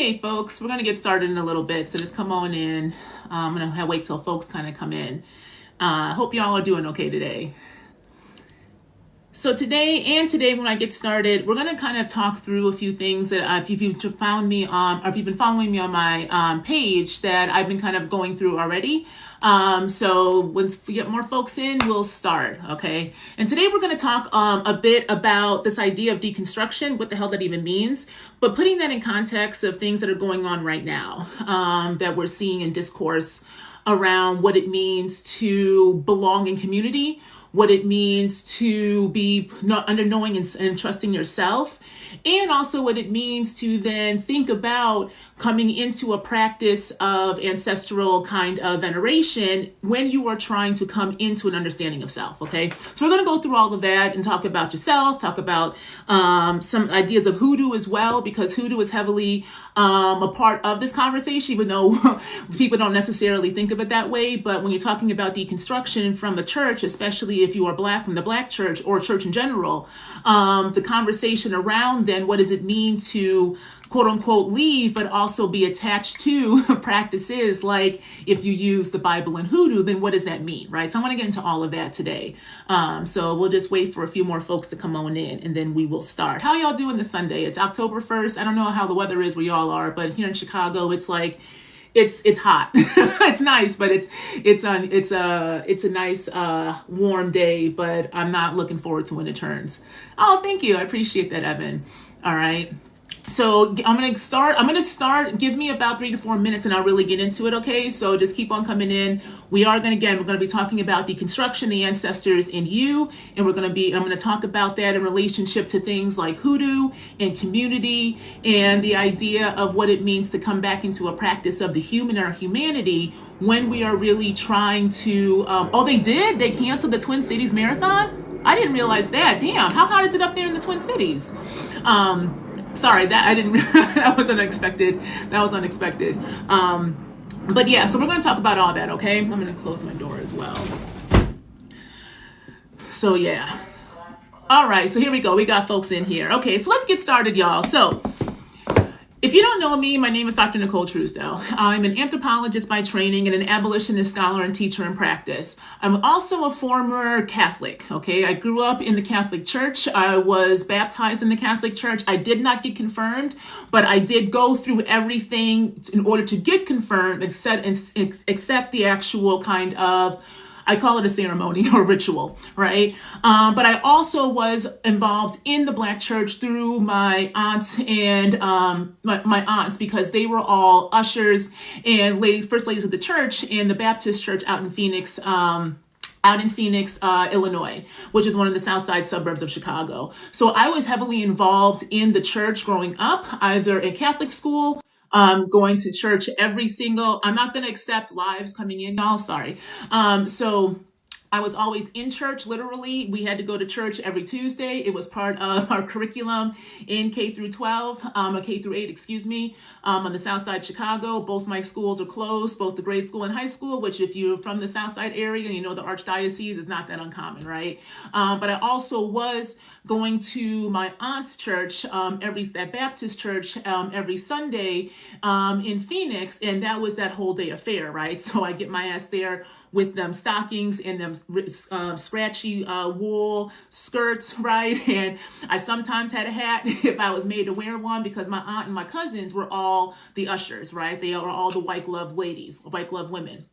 Hey folks, we're going to get started in a little bit, so just come on in. I'm going to wait till folks kind of come in. Hope y'all are doing okay today. So today when I get started, we're going to kind of talk through a few things that if you've found me on, or if you've been following me on my page, that I've been kind of going through already. So once we get more folks in, we'll start, okay? And today we're going to talk a bit about this idea of deconstruction, what the hell that even means, but putting that in context of things that are going on right now, that we're seeing in discourse around what it means to belong in community, what it means to be not under knowing and trusting yourself, and also what it means to then think about coming into a practice of ancestral kind of veneration when you are trying to come into an understanding of self, okay? So we're going to go through all of that and talk about yourself, talk about some ideas of hoodoo as well, because hoodoo is heavily a part of this conversation, even though people don't necessarily think of it that way. But when you're talking about deconstruction from a church, especially if you are Black, from the Black church or church in general, the conversation around then what does it mean to quote unquote leave, but also be attached to practices like if you use the Bible and hoodoo, then what does that mean, right? So I want to get into all of that today. So we'll just wait for a few more folks to come on in and then we will start. How y'all doing this Sunday? It's October 1st. I don't know how the weather is where y'all are, but here in Chicago, it's like, it's hot. It's nice, but it's a nice warm day, but I'm not looking forward to when it turns. Oh, thank you. I appreciate that, Evan. All right. So I'm going to start, give me about 3 to 4 minutes and I'll really get into it. Okay. So just keep on coming in. We're going to be talking about deconstruction, the ancestors in you. And I'm going to talk about that in relationship to things like hoodoo and community and the idea of what it means to come back into a practice of the human or humanity when we are really trying to, they canceled the Twin Cities Marathon. I didn't realize that. Damn. How hot is it up there in the Twin Cities? Sorry, that was unexpected. But yeah, so we're going to talk about all that, okay? I'm going to close my door as well. So yeah. All right, so here we go. We got folks in here. Okay, so let's get started, y'all. So if you don't know me, my name is Dr. Nicole Truesdell. I'm an anthropologist by training and an abolitionist scholar and teacher in practice. I'm also a former Catholic, okay? I grew up in the Catholic Church. I was baptized in the Catholic Church. I did not get confirmed, but I did go through everything in order to get confirmed, except the actual kind of, I call it a ceremony or ritual, right? But I also was involved in the Black church through my aunts and my aunts, because they were all ushers and first ladies of the church in the Baptist church out in Phoenix, Illinois, which is one of the south side suburbs of Chicago. So I was heavily involved in the church growing up, either in Catholic school, going to church I'm not going to accept lives coming in, y'all, sorry. So I was always in church, literally. We had to go to church every Tuesday. It was part of our curriculum in K through 12, or K through 8, excuse me, on the south side of Chicago. Both my schools are closed, both the grade school and high school, which if you're from the south side area, you know the archdiocese is not that uncommon, right? But I also was going to my aunt's church, that Baptist church, every Sunday in Phoenix, and that was that whole day affair, right? So I get my ass there with them stockings and them scratchy wool skirts, right? And I sometimes had a hat if I was made to wear one, because my aunt and my cousins were all the ushers, right? They were all the white glove women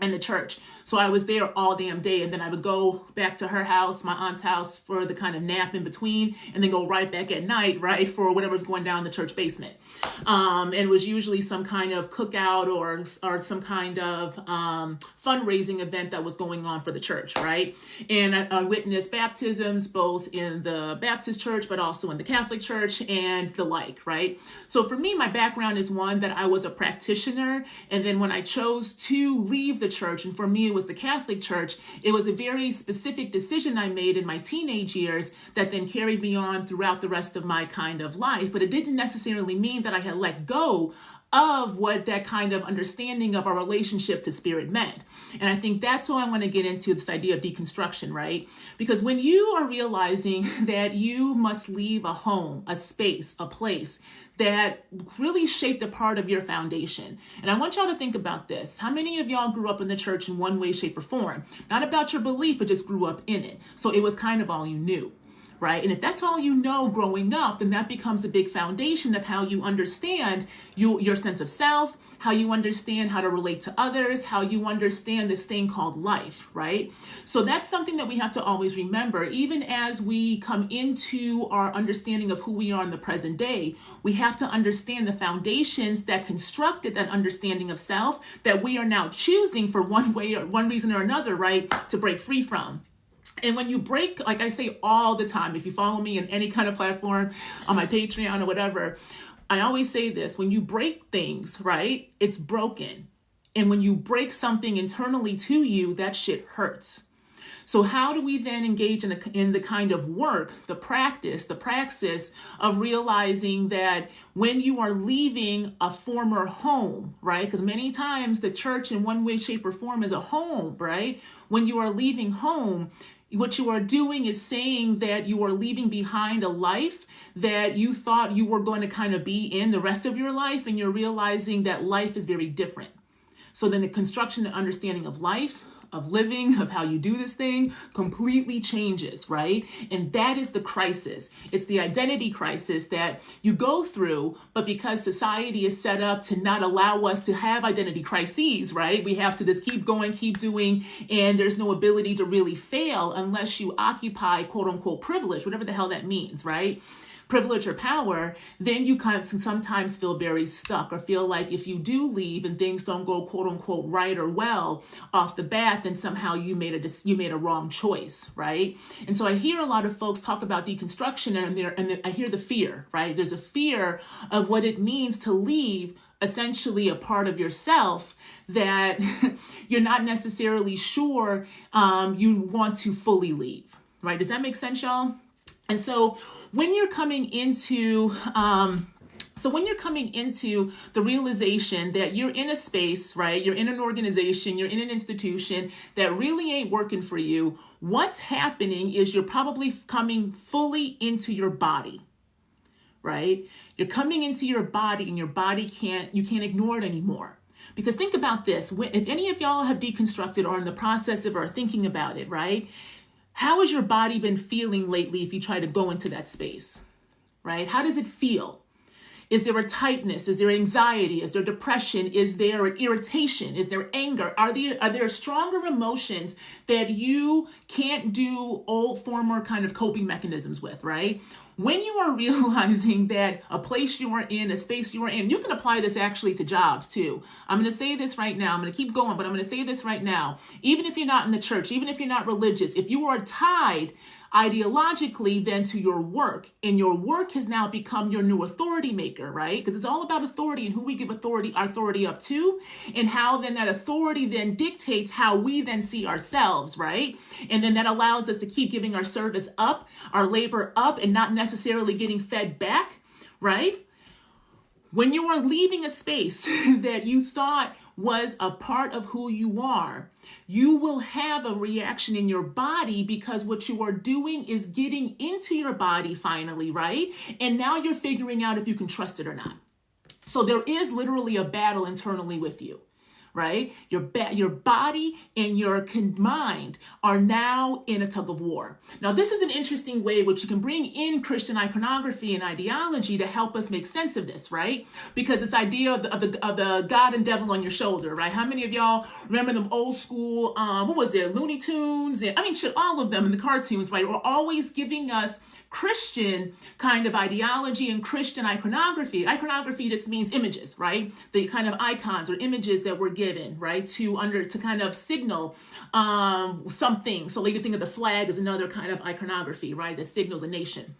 in the church. So I was there all damn day, and then I would go back to her house, my aunt's house, for the kind of nap in between, and then go right back at night, right, for whatever's going down in the church basement. And it was usually some kind of cookout or some kind of fundraising event that was going on for the church, right? And I witnessed baptisms both in the Baptist church, but also in the Catholic church and the like, right? So for me, my background is one that I was a practitioner, and then when I chose to leave the church, and for me, it was the Catholic Church. It was a very specific decision I made in my teenage years that then carried me on throughout the rest of my kind of life. But it didn't necessarily mean that I had let go of what that kind of understanding of our relationship to spirit meant. And I think that's why I want to get into this idea of deconstruction, right? Because when you are realizing that you must leave a home, a space, a place that really shaped a part of your foundation. And I want y'all to think about this. How many of y'all grew up in the church in one way, shape, or form? Not about your belief, but just grew up in it. So it was kind of all you knew. Right? And if that's all you know growing up, then that becomes a big foundation of how you understand your sense of self, how you understand how to relate to others, how you understand this thing called life, right? So that's something that we have to always remember. Even as we come into our understanding of who we are in the present day, we have to understand the foundations that constructed that understanding of self that we are now choosing for one way or one reason or another, right, to break free from. And when you break, like I say all the time, if you follow me in any kind of platform, on my Patreon or whatever, I always say this: when you break things, right, it's broken. And when you break something internally to you, that shit hurts. So how do we then engage in the kind of work, the practice, the praxis of realizing that when you are leaving a former home, right? Because many times the church in one way, shape, or form is a home, right? When you are leaving home, what you are doing is saying that you are leaving behind a life that you thought you were going to kind of be in the rest of your life, and you're realizing that life is very different. So then the construction and understanding of life, of living, of how you do this thing completely changes, right? And that is the crisis. It's the identity crisis that you go through, but because society is set up to not allow us to have identity crises, right? We have to just keep going, keep doing, and there's no ability to really fail unless you occupy quote unquote privilege, whatever the hell that means, right? Privilege or power, then you kind of sometimes feel very stuck or feel like if you do leave and things don't go quote unquote right or well off the bat, then somehow you made a wrong choice, right? And so I hear a lot of folks talk about deconstruction, and I hear the fear, right? There's a fear of what it means to leave essentially a part of yourself that you're not necessarily sure you want to fully leave, right? Does that make sense, y'all? And so when you're coming into the realization that you're in a space, right? You're in an organization, you're in an institution that really ain't working for you, what's happening is you're probably coming fully into your body, right? You're coming into your body, and your body you can't ignore it anymore. Because think about this, if any of y'all have deconstructed or are in the process of or thinking about it, right? How has your body been feeling lately if you try to go into that space, right? How does it feel? Is there a tightness? Is there anxiety? Is there depression? Is there an irritation? Is there anger? Are there stronger emotions that you can't do old former kind of coping mechanisms with, right? When you are realizing that a place you are in, a space you are in, you can apply this actually to jobs too. I'm going to say this right now. I'm going to keep going, but I'm going to say this right now. Even if you're not in the church, even if you're not religious, if you are tied ideologically then to your work, and your work has now become your new authority maker, right? Because it's all about authority and who we give our authority up to, and how then that authority then dictates how we then see ourselves, right? And then that allows us to keep giving our service up, our labor up, and not necessarily getting fed back, right? When you are leaving a space that you thought was a part of who you are, you will have a reaction in your body, because what you are doing is getting into your body finally, right? And now you're figuring out if you can trust it or not. So there is literally a battle internally with you, right? Your body and your mind are now in a tug of war. Now, this is an interesting way which you can bring in Christian iconography and ideology to help us make sense of this, right? Because this idea of the God and devil on your shoulder, right? How many of y'all remember them old school, Looney Tunes? And all of them in the cartoons, right? Were always giving us Christian kind of ideology and Christian iconography. Iconography just means images, right? The kind of icons or images that were given, right, to kind of signal something. So like you think of the flag as another kind of iconography, right, that signals a nation.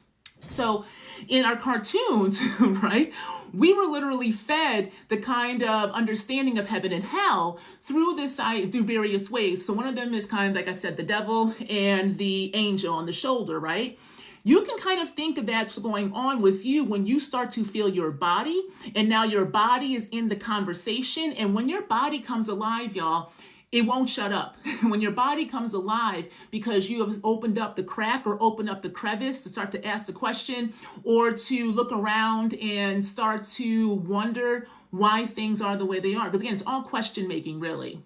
So in our cartoons, right, we were literally fed the kind of understanding of heaven and hell through through various ways. So one of them is kind of, like I said, the devil and the angel on the shoulder, right? You can kind of think of that's going on with you when you start to feel your body, and now your body is in the conversation. And when your body comes alive, y'all, it won't shut up. When your body comes alive because you have opened up the crack or opened up the crevice to start to ask the question or to look around and start to wonder why things are the way they are. Because again, it's all question making, really.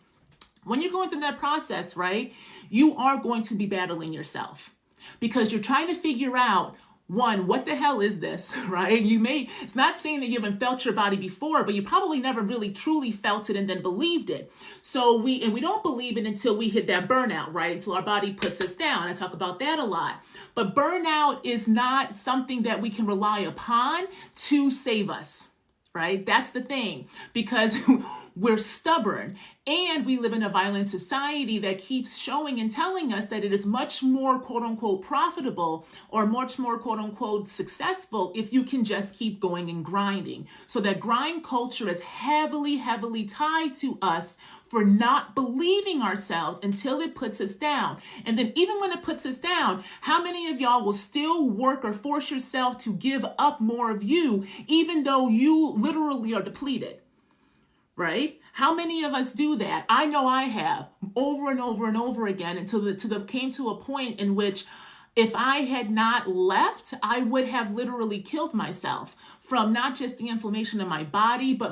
When you're going through that process, right, you are going to be battling yourself because you're trying to figure out, one, what the hell is this, right? It's not saying that you haven't felt your body before, but you probably never really truly felt it and then believed it. So we don't believe it until we hit that burnout, right? Until our body puts us down. I talk about that a lot. But burnout is not something that we can rely upon to save us, right? That's the thing, because we're stubborn and we live in a violent society that keeps showing and telling us that it is much more quote unquote profitable or much more quote unquote successful if you can just keep going and grinding. So that grind culture is heavily, heavily tied to us for not believing ourselves until it puts us down. And then even when it puts us down, how many of y'all will still work or force yourself to give up more of you, even though you literally are depleted, right? How many of us do that? I know I have, over and over and over again, until it came to a point in which if I had not left, I would have literally killed myself from not just the inflammation in my body, but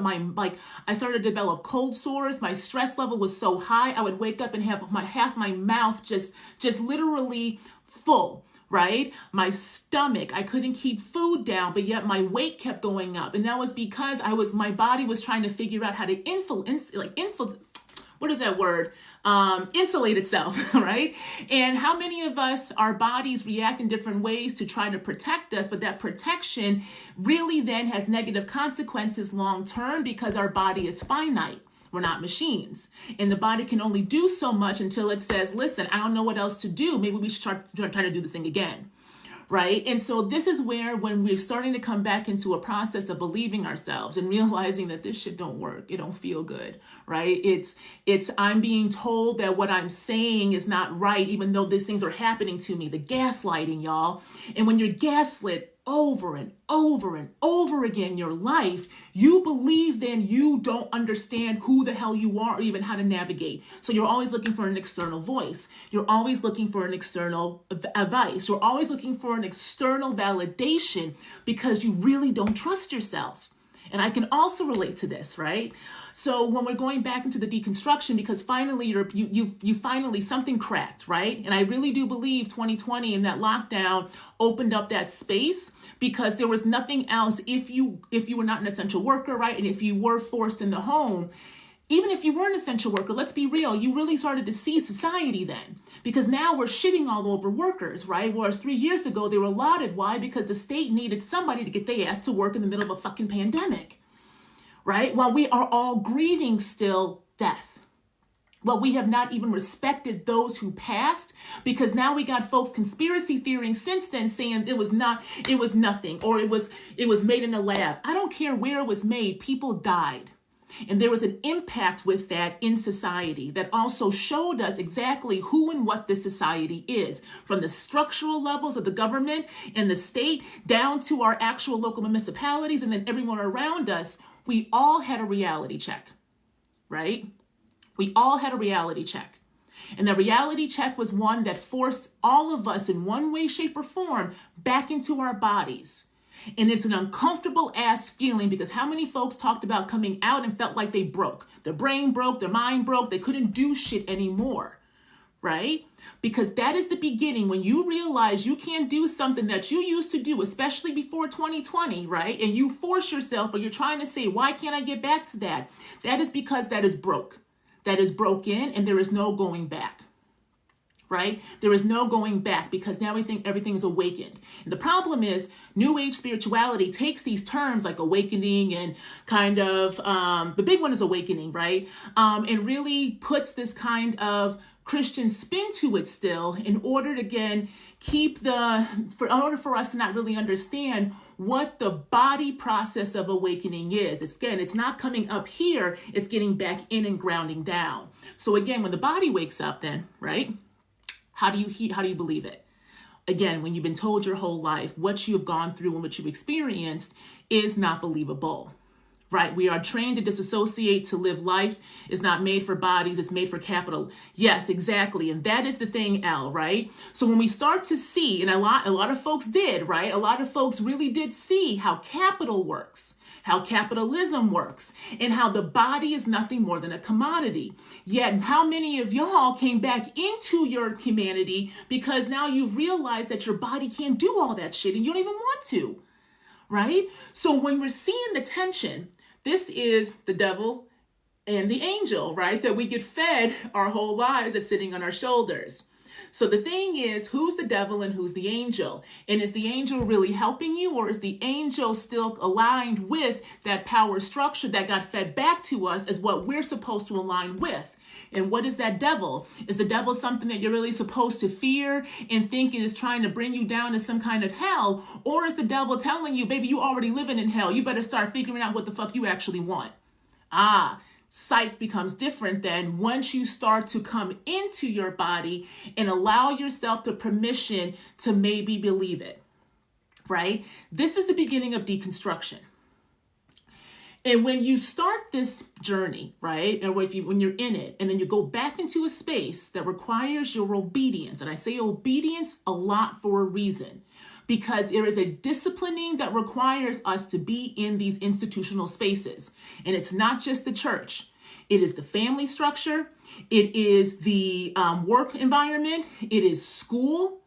I started to develop cold sores. My stress level was so high, I would wake up and have half my mouth just literally full, right? My stomach, I couldn't keep food down, but yet my weight kept going up. And that was because my body was trying to figure out how to insulate itself, right? And how many of us, our bodies react in different ways to try to protect us, but that protection really then has negative consequences long term because our body is finite. We're not machines. And the body can only do so much until it says, listen, I don't know what else to do. Maybe we should try to do this thing again. Right? And so this is where, when we're starting to come back into a process of believing ourselves and realizing that this shit don't work, it don't feel good, right? It's I'm being told that what I'm saying is not right, even though these things are happening to me, the gaslighting, y'all. And when you're gaslit over and over and over again in your life, you believe then you don't understand who the hell you are or even how to navigate. So you're always looking for an external voice. You're always looking for an external advice. You're always looking for an external validation because you really don't trust yourself. And I can also relate to this, right? So when we're going back into the deconstruction, because finally you finally something cracked, right? And I really do believe 2020 and that lockdown opened up that space because there was nothing else. If you were not an essential worker, right? And if you were forced in the home, even if you were an essential worker, let's be real, you really started to see society then. Because now we're shitting all over workers, right? Whereas 3 years ago, they were lauded. Why? Because the state needed somebody to get their ass to work in the middle of a fucking pandemic, right? While we are all grieving still death. Well, we have not even respected those who passed because now we got folks conspiracy theorying since then saying it was nothing, or it was made in a lab. I don't care where it was made, people died. And there was an impact with that in society that also showed us exactly who and what this society is, from the structural levels of the government and the state down to our actual local municipalities and then everyone around us. We all had a reality check, right? We all had a reality check. And the reality check was one that forced all of us in one way, shape, or form back into our bodies. And it's an uncomfortable ass feeling because how many folks talked about coming out and felt like they broke? Their brain broke, their mind broke, they couldn't do shit anymore, right? Because that is the beginning when you realize you can't do something that you used to do, especially before 2020, right? And you force yourself, or you're trying to say, why can't I get back to that? That is because that is broke. That is broken and there is no going back. Right? There is no going back because now we think everything is awakened. And the problem is New Age spirituality takes these terms like awakening and kind of, the big one is awakening, right? And really puts this kind of Christian spin to it still in order to, again, in order for us to not really understand what the body process of awakening is. It's not coming up here, it's getting back in and grounding down. So again, when the body wakes up then, right? How do you believe it? Again, when you've been told your whole life what you have gone through and what you've experienced is not believable. Right? We are trained to disassociate, to live life is not made for bodies, it's made for capital. Yes, exactly. And that is the thing, L, right? So when we start to see, and a lot of folks did, right? A lot of folks really did see how capital works, how capitalism works, and how the body is nothing more than a commodity. Yet how many of y'all came back into your humanity because now you've realized that your body can't do all that shit and you don't even want to, right? So when we're seeing the tension, this is the devil and the angel, right? That we get fed our whole lives as sitting on our shoulders. So the thing is, who's the devil and who's the angel? And is the angel really helping you, or is the angel still aligned with that power structure that got fed back to us as what we're supposed to align with? And what is that devil? Is the devil something that you're really supposed to fear and think it is trying to bring you down to some kind of hell? Or is the devil telling you, baby, you already living in hell. You better start figuring out what the fuck you actually want. Sight becomes different then once you start to come into your body and allow yourself the permission to maybe believe it, right? This is the beginning of deconstruction. And when you start this journey, right, and when you're in it, and then you go back into a space that requires your obedience, and I say obedience a lot for a reason, because there is a disciplining that requires us to be in these institutional spaces. And it's not just the church. It is the family structure. It is the work environment. It is school.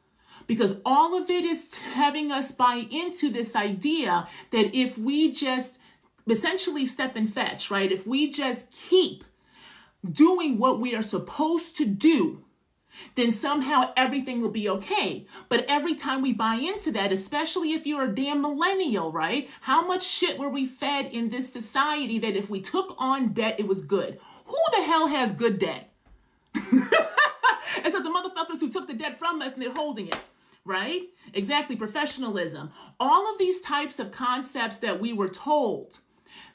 Because all of it is having us buy into this idea that if we just essentially step and fetch, right? If we just keep doing what we are supposed to do, then somehow everything will be okay. But every time we buy into that, especially if you're a damn millennial, right? How much shit were we fed in this society that if we took on debt, it was good? Who the hell has good debt? Except the motherfuckers who took the debt from us and they're holding it. Right? Exactly. Professionalism. All of these types of concepts that we were told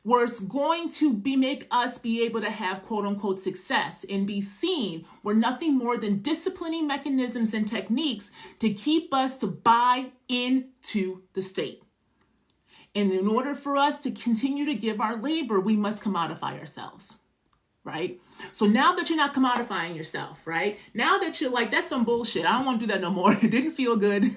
was going to make us be able to have quote unquote success and be seen were nothing more than disciplining mechanisms and techniques to keep us to buy into the state. And in order for us to continue to give our labor, we must commodify ourselves. Right? So now that you're not commodifying yourself, right? Now that you're like, that's some bullshit. I don't want to do that no more. It didn't feel good.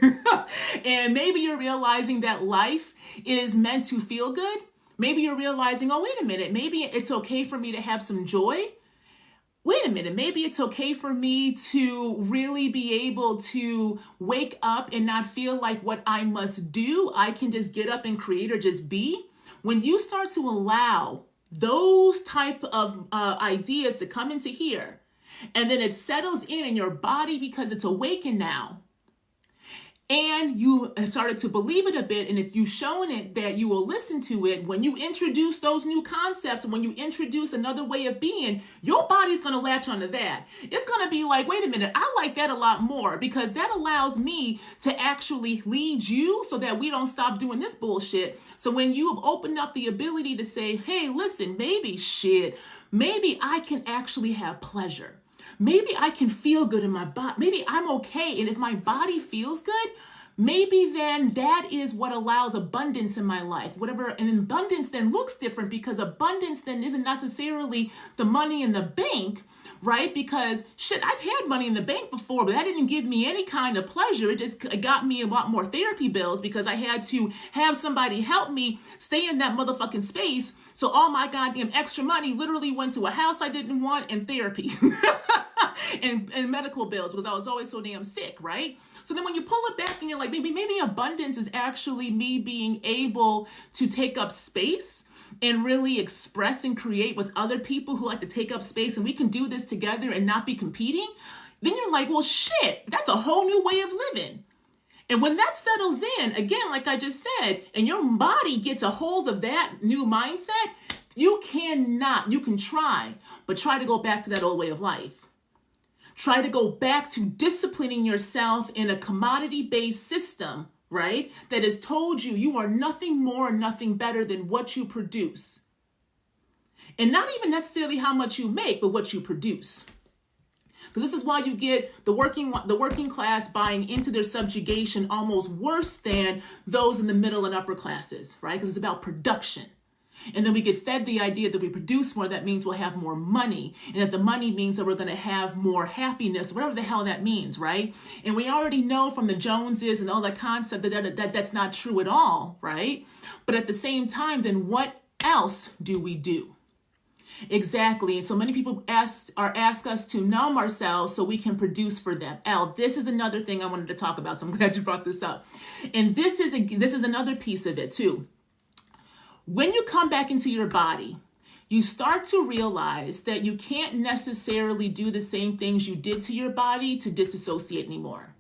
And maybe you're realizing that life is meant to feel good. Maybe you're realizing, oh, wait a minute. Maybe it's okay for me to have some joy. Wait a minute. Maybe it's okay for me to really be able to wake up and not feel like what I must do. I can just get up and create or just be. When you start to allow those type of ideas to come into here, and then it settles in your body because it's awakened now, and you have started to believe it a bit, and if you've shown it that you will listen to it, when you introduce those new concepts, when you introduce another way of being, your body's going to latch onto that. It's going to be like, wait a minute, I like that a lot more because that allows me to actually lead you so that we don't stop doing this bullshit. So when you have opened up the ability to say, hey, listen, maybe I can actually have pleasure. Maybe I can feel good in my body. Maybe I'm okay. And if my body feels good, maybe then that is what allows abundance in my life. Whatever. And abundance then looks different because abundance then isn't necessarily the money in the bank, right? Because shit, I've had money in the bank before, but that didn't give me any kind of pleasure. It got me a lot more therapy bills because I had to have somebody help me stay in that motherfucking space. So all my goddamn extra money literally went to a house I didn't want and therapy and medical bills because I was always so damn sick, right? So then when you pull it back and you're like, maybe abundance is actually me being able to take up space and really express and create with other people who like to take up space, and we can do this together and not be competing. Then you're like, well, shit, that's a whole new way of living. And when that settles in, again, like I just said, and your body gets a hold of that new mindset, you can try, but try to go back to that old way of life. Try to go back to disciplining yourself in a commodity-based system, right? That has told you you are nothing more and nothing better than what you produce. And not even necessarily how much you make, but what you produce. Because this is why you get the working class buying into their subjugation almost worse than those in the middle and upper classes, right? Because it's about production. And then we get fed the idea that we produce more, that means we'll have more money. And that the money means that we're going to have more happiness, whatever the hell that means, right? And we already know from the Joneses and all that concept that that's not true at all, right? But at the same time, then what else do we do? Exactly. And so many people ask us to numb ourselves so we can produce for them. This is another thing I wanted to talk about. So I'm glad you brought this up. And this is another piece of it too. When you come back into your body, you start to realize that you can't necessarily do the same things you did to your body to disassociate anymore.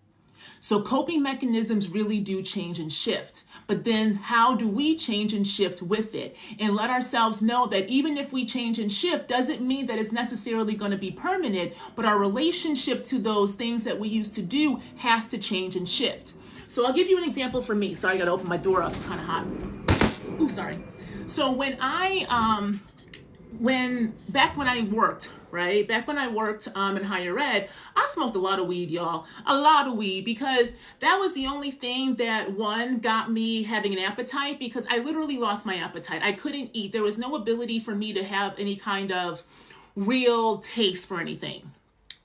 So coping mechanisms really do change and shift. But then how do we change and shift with it? And let ourselves know that even if we change and shift, doesn't mean that it's necessarily going to be permanent, but our relationship to those things that we used to do has to change and shift. So I'll give you an example for me. Sorry, I got to open my door up. It's kind of hot. Ooh, sorry. So back when I worked, right? Back when I worked in higher ed, I smoked a lot of weed, y'all. A lot of weed, because that was the only thing that, one, got me having an appetite, because I literally lost my appetite. I couldn't eat. There was no ability for me to have any kind of real taste for anything.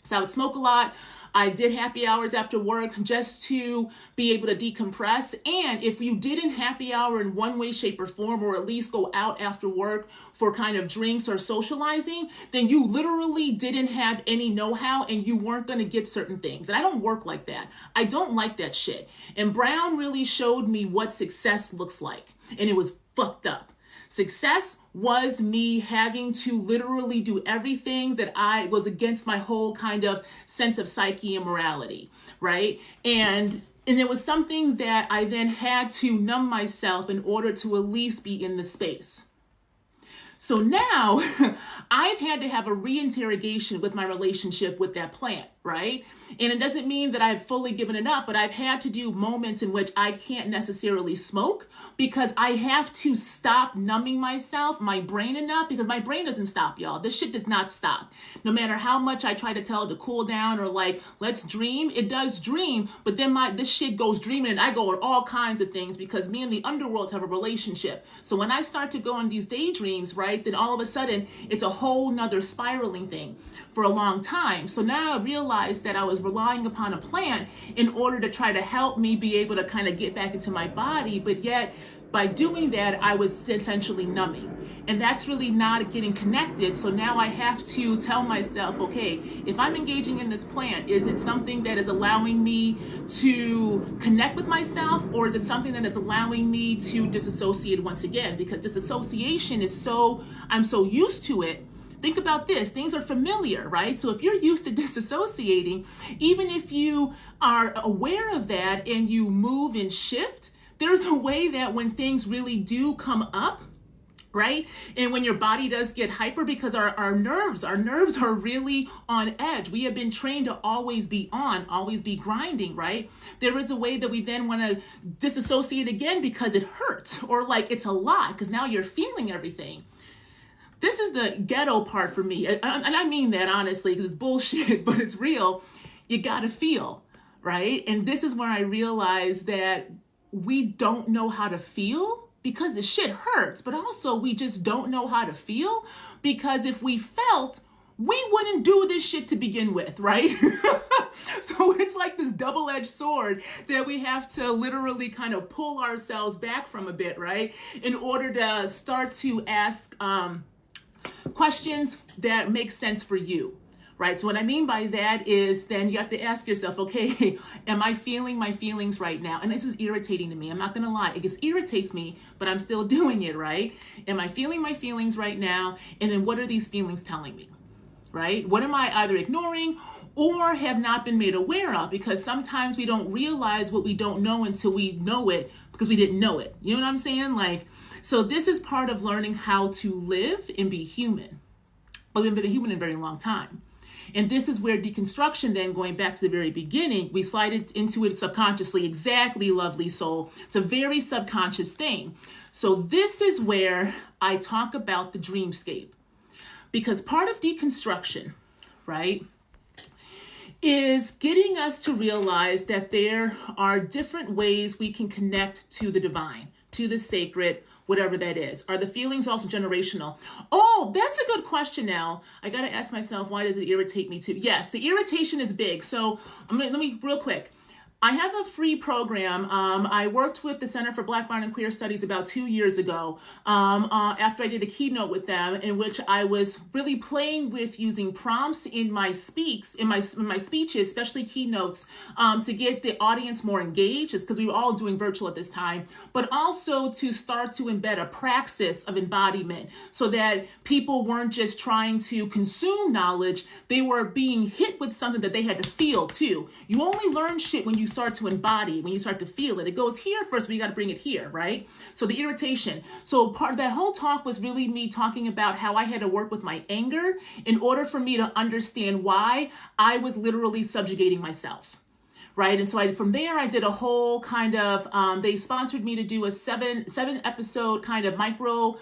So I would smoke a lot. I did happy hours after work just to be able to decompress. And if you didn't happy hour in one way, shape, or form, or at least go out after work for kind of drinks or socializing, then you literally didn't have any know-how and you weren't going to get certain things. And I don't work like that. I don't like that shit. And Brown really showed me what success looks like. And it was fucked up. Success was me having to literally do everything that I was against my whole kind of sense of psyche and morality, right? And it was something that I then had to numb myself in order to at least be in the space. So now I've had to have a reinterrogation with my relationship with that plant, right? And it doesn't mean that I've fully given it up, but I've had to do moments in which I can't necessarily smoke because I have to stop numbing myself, my brain enough, because my brain doesn't stop, y'all. This shit does not stop. No matter how much I try to tell it to cool down or like, let's dream, it does dream, but then this shit goes dreaming and I go on all kinds of things because me and the underworld have a relationship. So when I start to go on these daydreams, right, then all of a sudden it's a whole nother spiraling thing for a long time. So now I realized that I was relying upon a plant in order to try to help me be able to kind of get back into my body, but yet by doing that, I was essentially numbing. And that's really not getting connected. So now I have to tell myself, okay, if I'm engaging in this plant, is it something that is allowing me to connect with myself, or is it something that is allowing me to disassociate once again? Because disassociation is I'm so used to it. Think about this, things are familiar, right? So if you're used to disassociating, even if you are aware of that and you move and shift, there's a way that when things really do come up, right? And when your body does get hyper, because our nerves are really on edge. We have been trained to always be on, always be grinding, right? There is a way that we then want to disassociate again because it hurts or like it's a lot because now you're feeling everything. This is the ghetto part for me. And I mean that honestly, because it's bullshit, but it's real. You got to feel, right? And this is where I realized that we don't know how to feel because the shit hurts, but also we just don't know how to feel because if we felt, we wouldn't do this shit to begin with, right? So it's like this double-edged sword that we have to literally kind of pull ourselves back from a bit, right? In order to start to ask questions that make sense for you, right? So what I mean by that is then you have to ask yourself, okay, am I feeling my feelings right now? And this is irritating to me. I'm not going to lie. It just irritates me, but I'm still doing it, right? Am I feeling my feelings right now? And then what are these feelings telling me, right? What am I either ignoring or have not been made aware of? Because sometimes we don't realize what we don't know until we know it because we didn't know it. You know what I'm saying? So this is part of learning how to live and be human. But we haven't been human in a very long time. And this is where deconstruction, then going back to the very beginning, we slide it into it subconsciously. Exactly, lovely soul. It's a very subconscious thing. So this is where I talk about the dreamscape. Because part of deconstruction, right, is getting us to realize that there are different ways we can connect to the divine, to the sacred, whatever that is. Are the feelings also generational? Oh, that's a good question now. I got to ask myself, why does it irritate me too? Yes, the irritation is big. So let me real quick. I have a free program. I worked with the Center for Black, Brown, and Queer Studies about 2 years ago after I did a keynote with them, in which I was really playing with using prompts in my speeches, especially keynotes, to get the audience more engaged. It's because we were all doing virtual at this time, but also to start to embed a praxis of embodiment so that people weren't just trying to consume knowledge, they were being hit with something that they had to feel too. You only learn shit when you start to embody, when you start to feel it. It goes here first, but you got to bring it here, right? So the irritation. So part of that whole talk was really me talking about how I had to work with my anger in order for me to understand why I was literally subjugating myself. Right. And so from there, I did a whole kind of, they sponsored me to do a seven episode kind of micro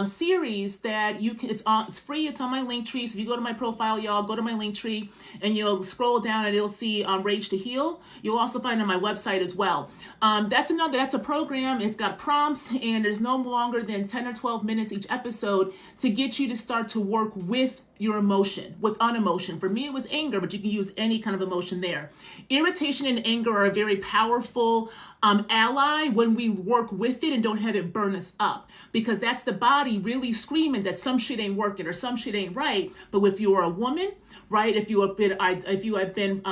series that you can, it's free. It's on my link tree. So if you go to my profile, y'all go to my link tree and you'll scroll down and you'll see Rage to Heal. You'll also find it on my website as well. That's a program. It's got prompts and there's no longer than 10 or 12 minutes each episode to get you to start to work with your emotion, with unemotion. For me, it was anger, but you can use any kind of emotion there. Irritation and anger are a very powerful ally when we work with it and don't have it burn us up, because that's the body really screaming that some shit ain't working or some shit ain't right. But if you are a woman, right, if you have been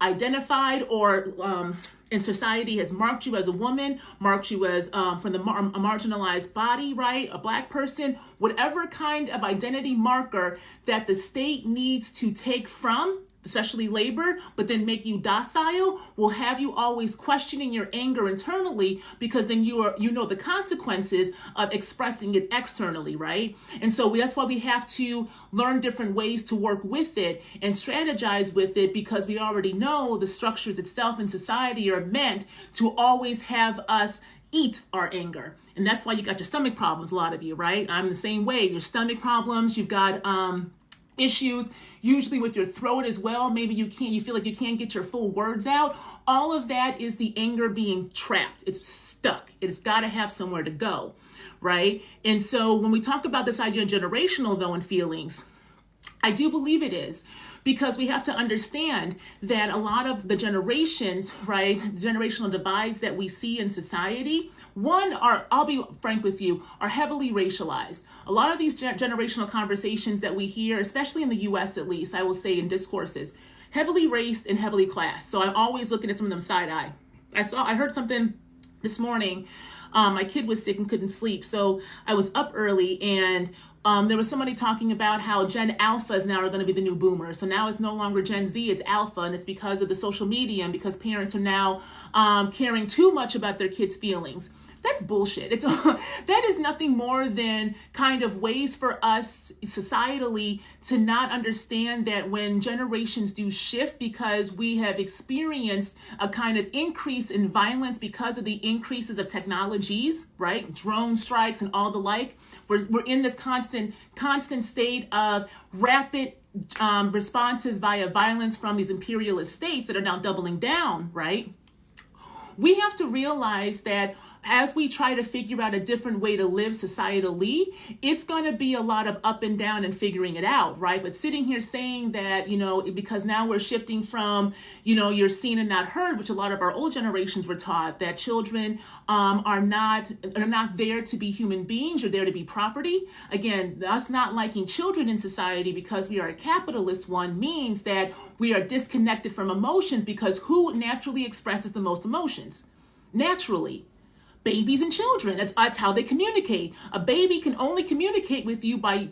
identified or and society has marked you as a woman, marked you as from a marginalized body, right? A Black person, whatever kind of identity marker that the state needs to take from, especially labor, but then make you docile, will have you always questioning your anger internally, because then you know the consequences of expressing it externally, right? And so that's why we have to learn different ways to work with it and strategize with it, because we already know the structures itself in society are meant to always have us eat our anger. And that's why you got your stomach problems, a lot of you, right? I'm the same way. Your stomach problems, you've got issues usually with your throat as well. Maybe you feel like you can't get your full words out. All of that is the anger being trapped. It's stuck. It's got to have somewhere to go, right? And so when we talk about this idea of generational, though, in feelings, I do believe it is, because we have to understand that a lot of the generations, right, the generational divides that we see in society, I'll be frank with you, are heavily racialized. A lot of these generational conversations that we hear, especially in the US at least, I will say in discourses, heavily raced and heavily classed. So I'm always looking at some of them side eye. I heard something this morning. My kid was sick and couldn't sleep. So I was up early and there was somebody talking about how Gen Alphas now are going to be the new boomers. So now it's no longer Gen Z, it's Alpha, and it's because of the social media and because parents are now caring too much about their kids' feelings. That's bullshit. That is nothing more than kind of ways for us societally to not understand that when generations do shift, because we have experienced a kind of increase in violence because of the increases of technologies, right? Drone strikes and all the like. We're in this constant state of rapid responses via violence from these imperialist states that are now doubling down, right? We have to realize that as we try to figure out a different way to live societally, it's going to be a lot of up and down and figuring it out, right? But sitting here saying that, because now we're shifting from, you're seen and not heard, which a lot of our old generations were taught, that children are not there to be human beings, you're there to be property. Again, us not liking children in society because we are a capitalist one means that we are disconnected from emotions, because who naturally expresses the most emotions? Naturally. Babies and children. That's how they communicate. A baby can only communicate with you by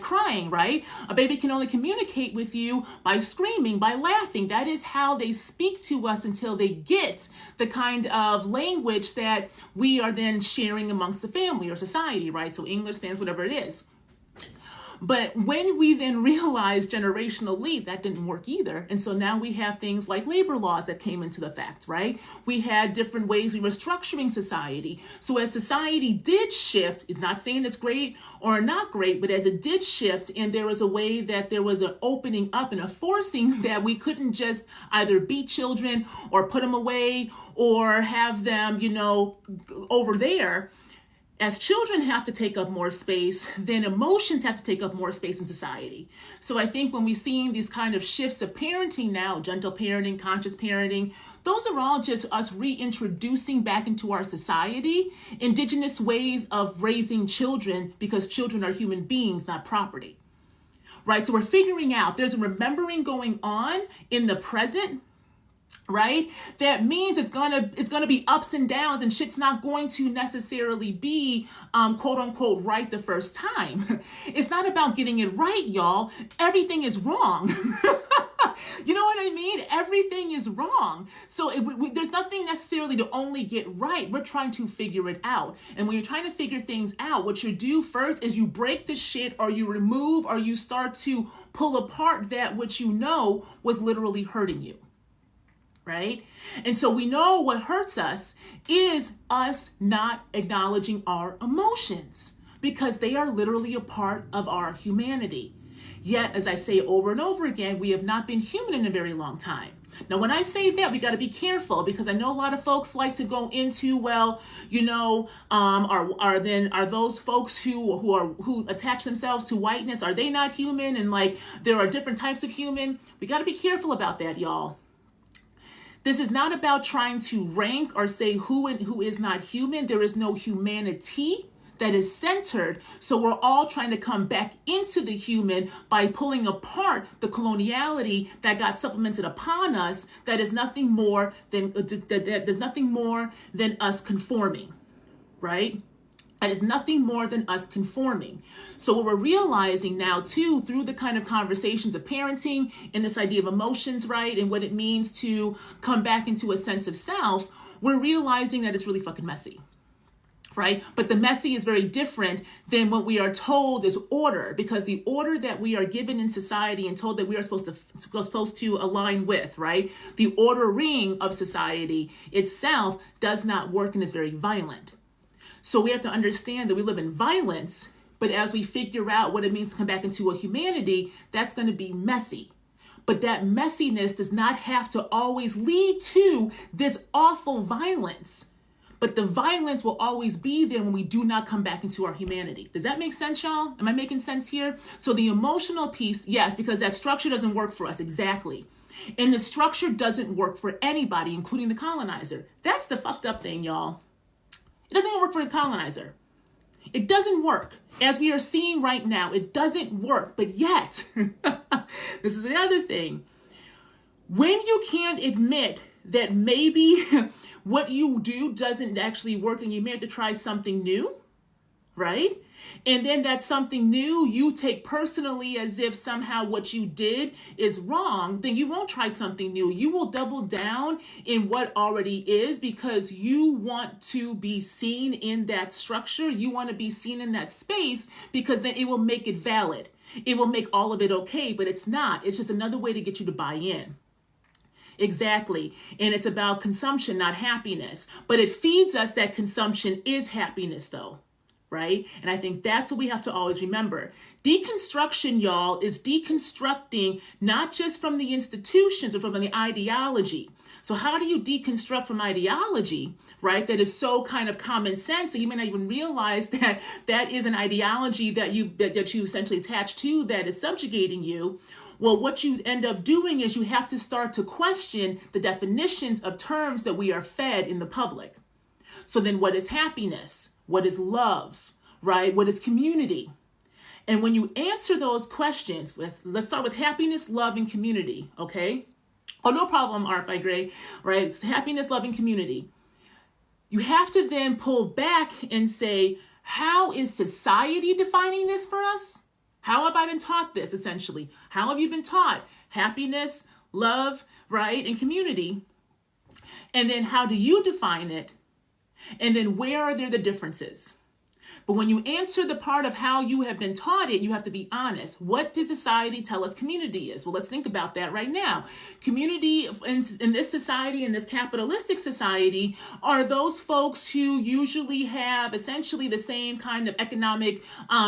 crying, right? A baby can only communicate with you by screaming, by laughing. That is how they speak to us until they get the kind of language that we are then sharing amongst the family or society, right? So English, Spanish, whatever it is. But when we then realized generational leap, that didn't work either. And so now we have things like labor laws that came into the fact, right? We had different ways we were structuring society. So as society did shift, it's not saying it's great or not great, but as it did shift, and there was a way that there was an opening up and a forcing that we couldn't just either beat children or put them away or have them, over there. As children have to take up more space, then emotions have to take up more space in society. So I think when we're seeing these kind of shifts of parenting now, gentle parenting, conscious parenting, those are all just us reintroducing back into our society indigenous ways of raising children, because children are human beings, not property. Right? So we're figuring out there's a remembering going on in the present. Right? That means it's gonna be ups and downs, and shit's not going to necessarily be quote unquote right the first time. It's not about getting it right, y'all. Everything is wrong. You know what I mean? Everything is wrong. So there's nothing necessarily to only get right. We're trying to figure it out. And when you're trying to figure things out, what you do first is you break the shit, or you remove, or you start to pull apart that which you know was literally hurting you. Right? And so we know what hurts us is us not acknowledging our emotions, because they are literally a part of our humanity. Yet, as I say over and over again, we have not been human in a very long time. Now, when I say that, we got to be careful, because I know a lot of folks like to go into, well, are those folks who attach themselves to whiteness, are they not human? And like, there are different types of human. We got to be careful about that, y'all. This is not about trying to rank or say who and who is not human. There is no humanity that is centered. So we're all trying to come back into the human by pulling apart the coloniality that got supplemented upon us. That is nothing more than us conforming, right? That is nothing more than us conforming. So what we're realizing now too, through the kind of conversations of parenting and this idea of emotions, right? And what it means to come back into a sense of self, we're realizing that it's really fucking messy, right? But the messy is very different than what we are told is order, because the order that we are given in society and told that we are supposed to align with, right? The ordering of society itself does not work and is very violent. So we have to understand that we live in violence, but as we figure out what it means to come back into a humanity, that's going to be messy. But that messiness does not have to always lead to this awful violence. But the violence will always be there when we do not come back into our humanity. Does that make sense, y'all? Am I making sense here? So the emotional piece, yes, because that structure doesn't work for us. Exactly. And the structure doesn't work for anybody, including the colonizer. That's the fucked up thing, y'all. It doesn't work for the colonizer. It doesn't work. As we are seeing right now, it doesn't work. But yet, this is the other thing. When you can't admit that maybe what you do doesn't actually work and you may have to try something new, right? And then that something new you take personally as if somehow what you did is wrong, then you won't try something new. You will double down in what already is, because you want to be seen in that structure. You want to be seen in that space, because then it will make it valid. It will make all of it okay, but it's not. It's just another way to get you to buy in. Exactly. And it's about consumption, not happiness. But it feeds us that consumption is happiness, though. Right? And I think that's what we have to always remember. Deconstruction, y'all, is deconstructing not just from the institutions or from the ideology. So how do you deconstruct from ideology, right? That is so kind of common sense that you may not even realize that that is an ideology that you essentially attach to that is subjugating you. Well, what you end up doing is you have to start to question the definitions of terms that we are fed in the public. So then what is happiness? What is love, right? What is community? And when you answer those questions, let's start with happiness, love, and community, okay? Oh, no problem, Art by Gray, right? It's happiness, love, and community. You have to then pull back and say, how is society defining this for us? How have I been taught this, essentially? How have you been taught happiness, love, right, and community? And then how do you define it? And then where are there the differences? But when you answer the part of how you have been taught it, you have to be honest. What does society tell us community is? Well, let's think about that right now. Community in this society, in this capitalistic society, are those folks who usually have essentially the same kind of economic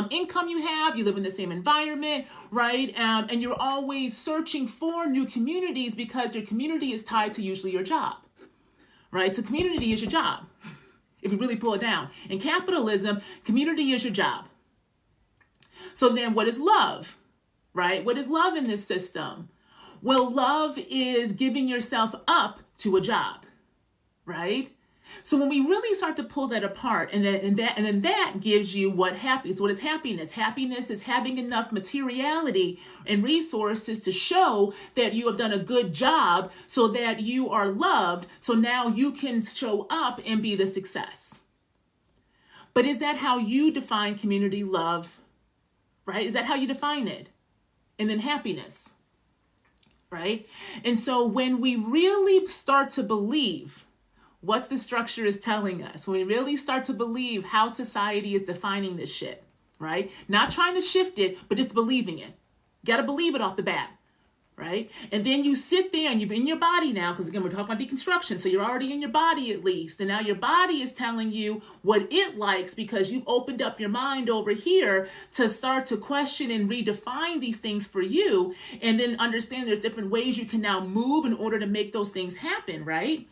income you have. You live in the same environment, right? And you're always searching for new communities because your community is tied to usually your job, right? So community is your job. If you really pull it down. In capitalism, community is your job. So then what is love, right? What is love in this system? Well, love is giving yourself up to a job, right? So when we really start to pull that apart, and then that gives you what happiness. What is happiness? Happiness is having enough materiality and resources to show that you have done a good job so that you are loved. So now you can show up and be the success. But is that how you define community love? Right? Is that how you define it? And then happiness, right? And so when we really start to believe what the structure is telling us, when we really start to believe how society is defining this shit, right? Not trying to shift it, but just believing it. Got to believe it off the bat, right? And then you sit there and you're in your body now, because again, we're talking about deconstruction. So you're already in your body at least. And now your body is telling you what it likes because you've opened up your mind over here to start to question and redefine these things for you. And then understand there's different ways you can now move in order to make those things happen, right?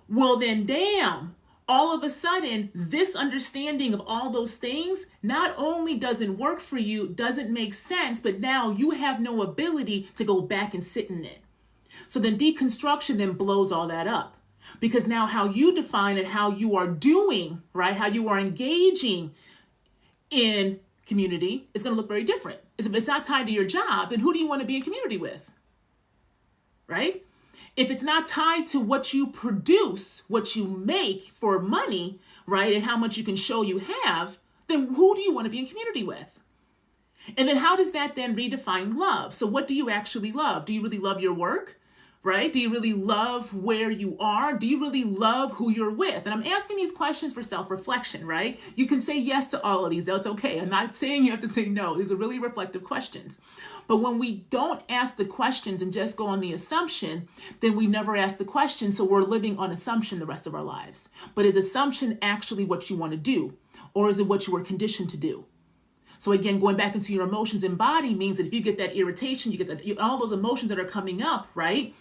Well, then, damn, all of a sudden, this understanding of all those things not only doesn't work for you, doesn't make sense, but now you have no ability to go back and sit in it. So then deconstruction then blows all that up, because now how you define it, how you are doing, right, how you are engaging in community is going to look very different. If it's not tied to your job, then who do you want to be in community with, right? If it's not tied to what you produce, what you make for money, right, and how much you can show you have, then who do you want to be in community with? And then how does that then redefine love? So what do you actually love? Do you really love your work, right? Do you really love where you are? Do you really love who you're with? And I'm asking these questions for self-reflection, right? You can say yes to all of these. That's okay. I'm not saying you have to say no. These are really reflective questions. But when we don't ask the questions and just go on the assumption, then we never ask the question. So we're living on assumption the rest of our lives. But is assumption actually what you want to do? Or is it what you were conditioned to do? So again, going back into your emotions and body means that if you get that irritation, you get that all those emotions that are coming up, right?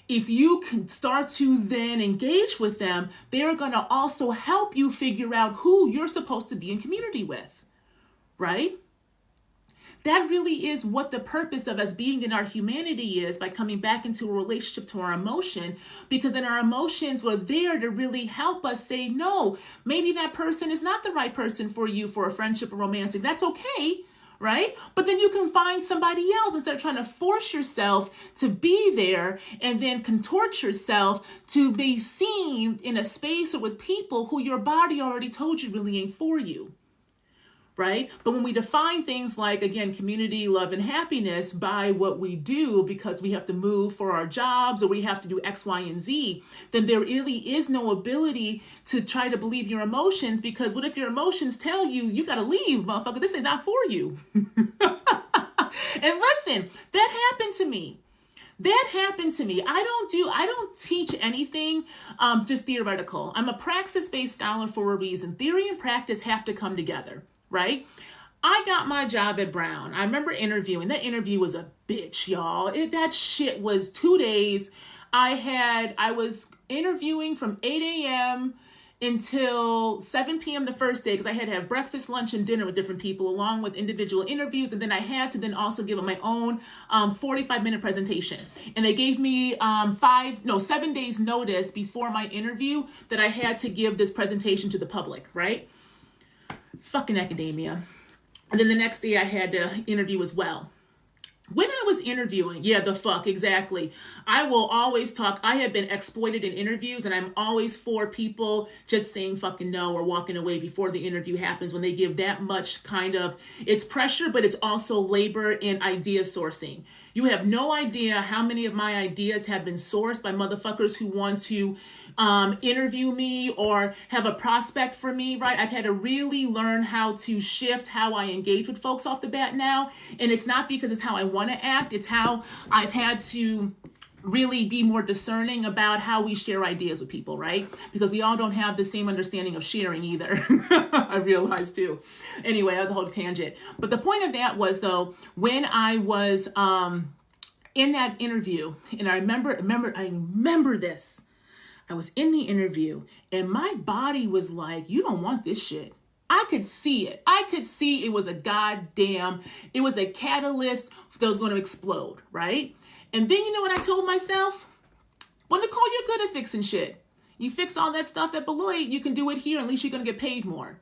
If you can start to then engage with them, they're going to also help you figure out who you're supposed to be in community with, right? That really is what the purpose of us being in our humanity is, by coming back into a relationship to our emotion, because then our emotions were there to really help us say, no, maybe that person is not the right person for you for a friendship or romantic. That's okay, right? But then you can find somebody else instead of trying to force yourself to be there and then contort yourself to be seen in a space or with people who your body already told you really ain't for you. Right? But when we define things like, again, community, love, and happiness by what we do because we have to move for our jobs or we have to do X, Y, and Z, then there really is no ability to try to believe your emotions, because what if your emotions tell you, you got to leave, motherfucker, this is not for you. And listen, that happened to me. I don't teach anything just theoretical. I'm a praxis-based scholar for a reason. Theory and practice have to come together. Right? I got my job at Brown. I remember interviewing. That interview was a bitch, y'all. That shit was 2 days. I was interviewing from 8 a.m. until 7 p.m. the first day, because I had to have breakfast, lunch, and dinner with different people along with individual interviews. And then I had to then also give my own 45-minute presentation. And they gave me 7 days notice before my interview that I had to give this presentation to the public, right? Fucking academia. And then the next day I had to interview as well. When I was interviewing, exactly. I will always talk. I have been exploited in interviews, and I'm always for people just saying fucking no or walking away before the interview happens when they give that much kind of, it's pressure, but it's also labor and idea sourcing. You have no idea how many of my ideas have been sourced by motherfuckers who want to interview me or have a prospect for me, right? I've had to really learn how to shift how I engage with folks off the bat now. And it's not because it's how I want to act. It's how I've had to really be more discerning about how we share ideas with people, right? Because we all don't have the same understanding of sharing either. I realized too. Anyway, that was a whole tangent. But the point of that was, though, when I was in that interview, and I remember this. I was in the interview and my body was like, you don't want this shit. I could see it. I could see it was a it was a catalyst that was going to explode, right? And then you know what I told myself? Well, Nicole, you're good at fixing shit. You fix all that stuff at Beloit, you can do it here, at least you're going to get paid more.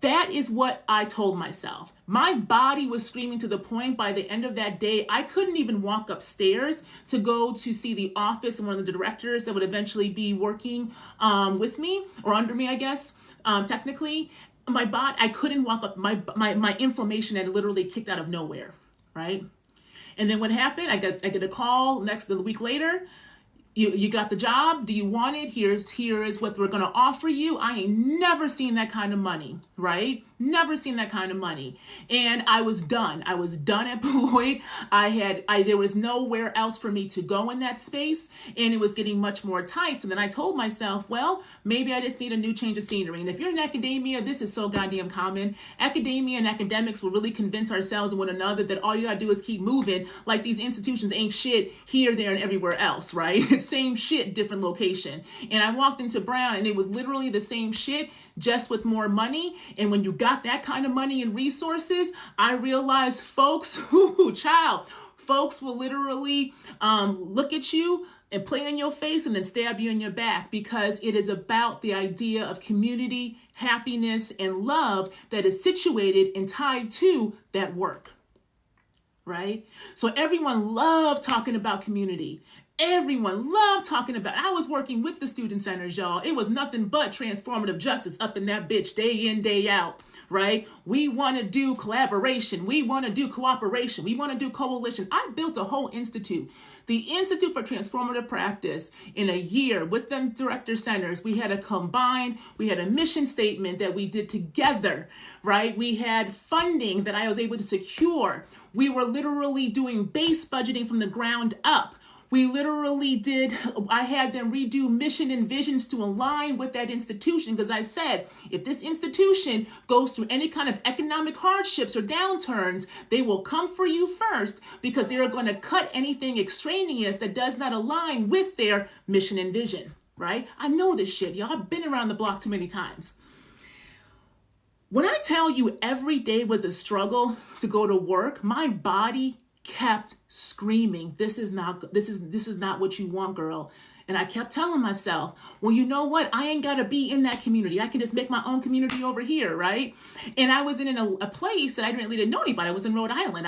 That is what I told myself. My body was screaming to the point by the end of that day, I couldn't even walk upstairs to go to see the office and one of the directors that would eventually be working with me or under me, I guess, technically. My body, I couldn't walk up. My inflammation had literally kicked out of nowhere, right? And then what happened? I get a call the week later. You got the job. Do you want it? Here's what we're going to offer you. I ain't never seen that kind of money, right? Never seen that kind of money. And I was done. I was done at Beloit. There was nowhere else for me to go in that space. And it was getting much more tight. So then I told myself, well, maybe I just need a new change of scenery. And if you're in academia, this is so goddamn common. Academia and academics will really convince ourselves and one another that all you gotta do is keep moving, like these institutions ain't shit here, there, and everywhere else, right? It's same shit, different location. And I walked into Brown and it was literally the same shit, just with more money. And when you got that kind of money and resources, I realized folks will literally look at you and play in your face and then stab you in your back, because it is about the idea of community, happiness, and love that is situated and tied to that work, right? So everyone loved talking about community. Everyone loved talking about, I was working with the student centers, y'all. It was nothing but transformative justice up in that bitch day in, day out, right? We want to do collaboration. We want to do cooperation. We want to do coalition. I built a whole institute, the Institute for Transformative Practice, in a year with them director centers. We had a mission statement that we did together, right? We had funding that I was able to secure. We were literally doing base budgeting from the ground up. We literally I had them redo mission and visions to align with that institution, because I said, if this institution goes through any kind of economic hardships or downturns, they will come for you first, because they are going to cut anything extraneous that does not align with their mission and vision, right? I know this shit, y'all. I've been around the block too many times. When I tell you every day was a struggle to go to work, my body kept screaming, this is not what you want, girl. And I kept telling myself, well, you know what? I ain't got to be in that community. I can just make my own community over here, right? And I was in a place that I really didn't know anybody. I was in Rhode Island.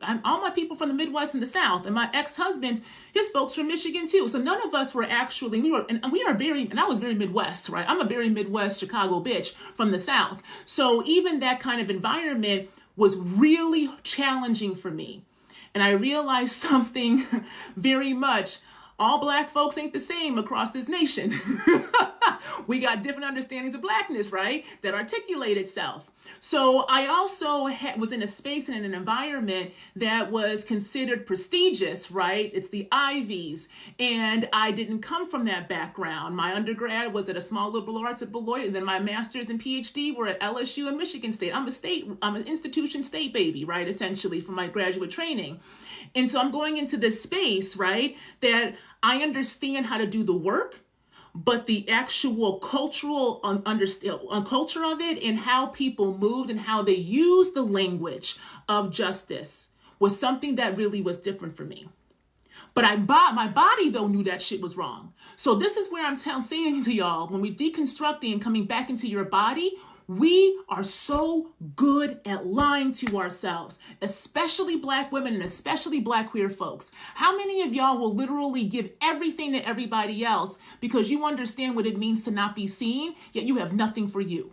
I'm all my people from the Midwest and the South, and my ex-husband, his folks from Michigan too. So none of us were actually, and I was very Midwest, right? I'm a very Midwest Chicago bitch from the South. So even that kind of environment was really challenging for me. And I realized something very much. All Black folks ain't the same across this nation. We got different understandings of Blackness, right? That articulate itself. So I also was in a space and in an environment that was considered prestigious, right? It's the Ivies. And I didn't come from that background. My undergrad was at a small liberal arts at Beloit, and then my master's and PhD were at LSU and Michigan State. I'm an institution state baby, right? Essentially, for my graduate training. And so I'm going into this space, right, that I understand how to do the work, but the actual cultural culture of it and how people moved and how they used the language of justice was something that really was different for me. But my body, though, knew that shit was wrong. So this is where I'm saying to y'all, when we deconstructing and coming back into your body, we are so good at lying to ourselves, especially Black women and especially Black queer folks. How many of y'all will literally give everything to everybody else because you understand what it means to not be seen, yet you have nothing for you?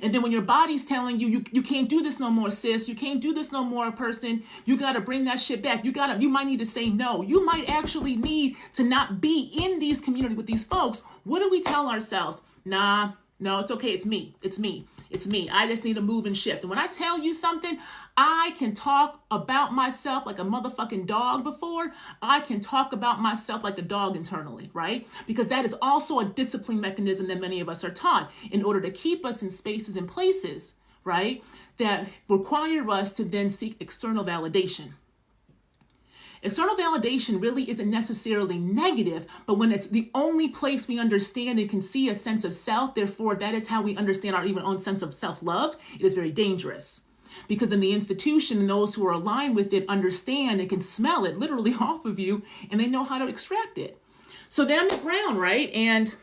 And then when your body's telling you, you can't do this no more, sis. You can't do this no more, person. You got to bring that shit back. You might need to say no. You might actually need to not be in these community with these folks. What do we tell ourselves? Nah, no, it's okay. It's me. It's me. It's me. I just need to move and shift. And when I tell you something, I can talk about myself like a motherfucking dog before. I can talk about myself like a dog internally, right? Because that is also a discipline mechanism that many of us are taught in order to keep us in spaces and places, right, that require us to then seek external validation. External validation really isn't necessarily negative, but when it's the only place we understand and can see a sense of self, therefore that is how we understand our even own sense of self-love, it is very dangerous. Because in the institution, those who are aligned with it understand and can smell it literally off of you, and they know how to extract it. So then I'm at ground, right? And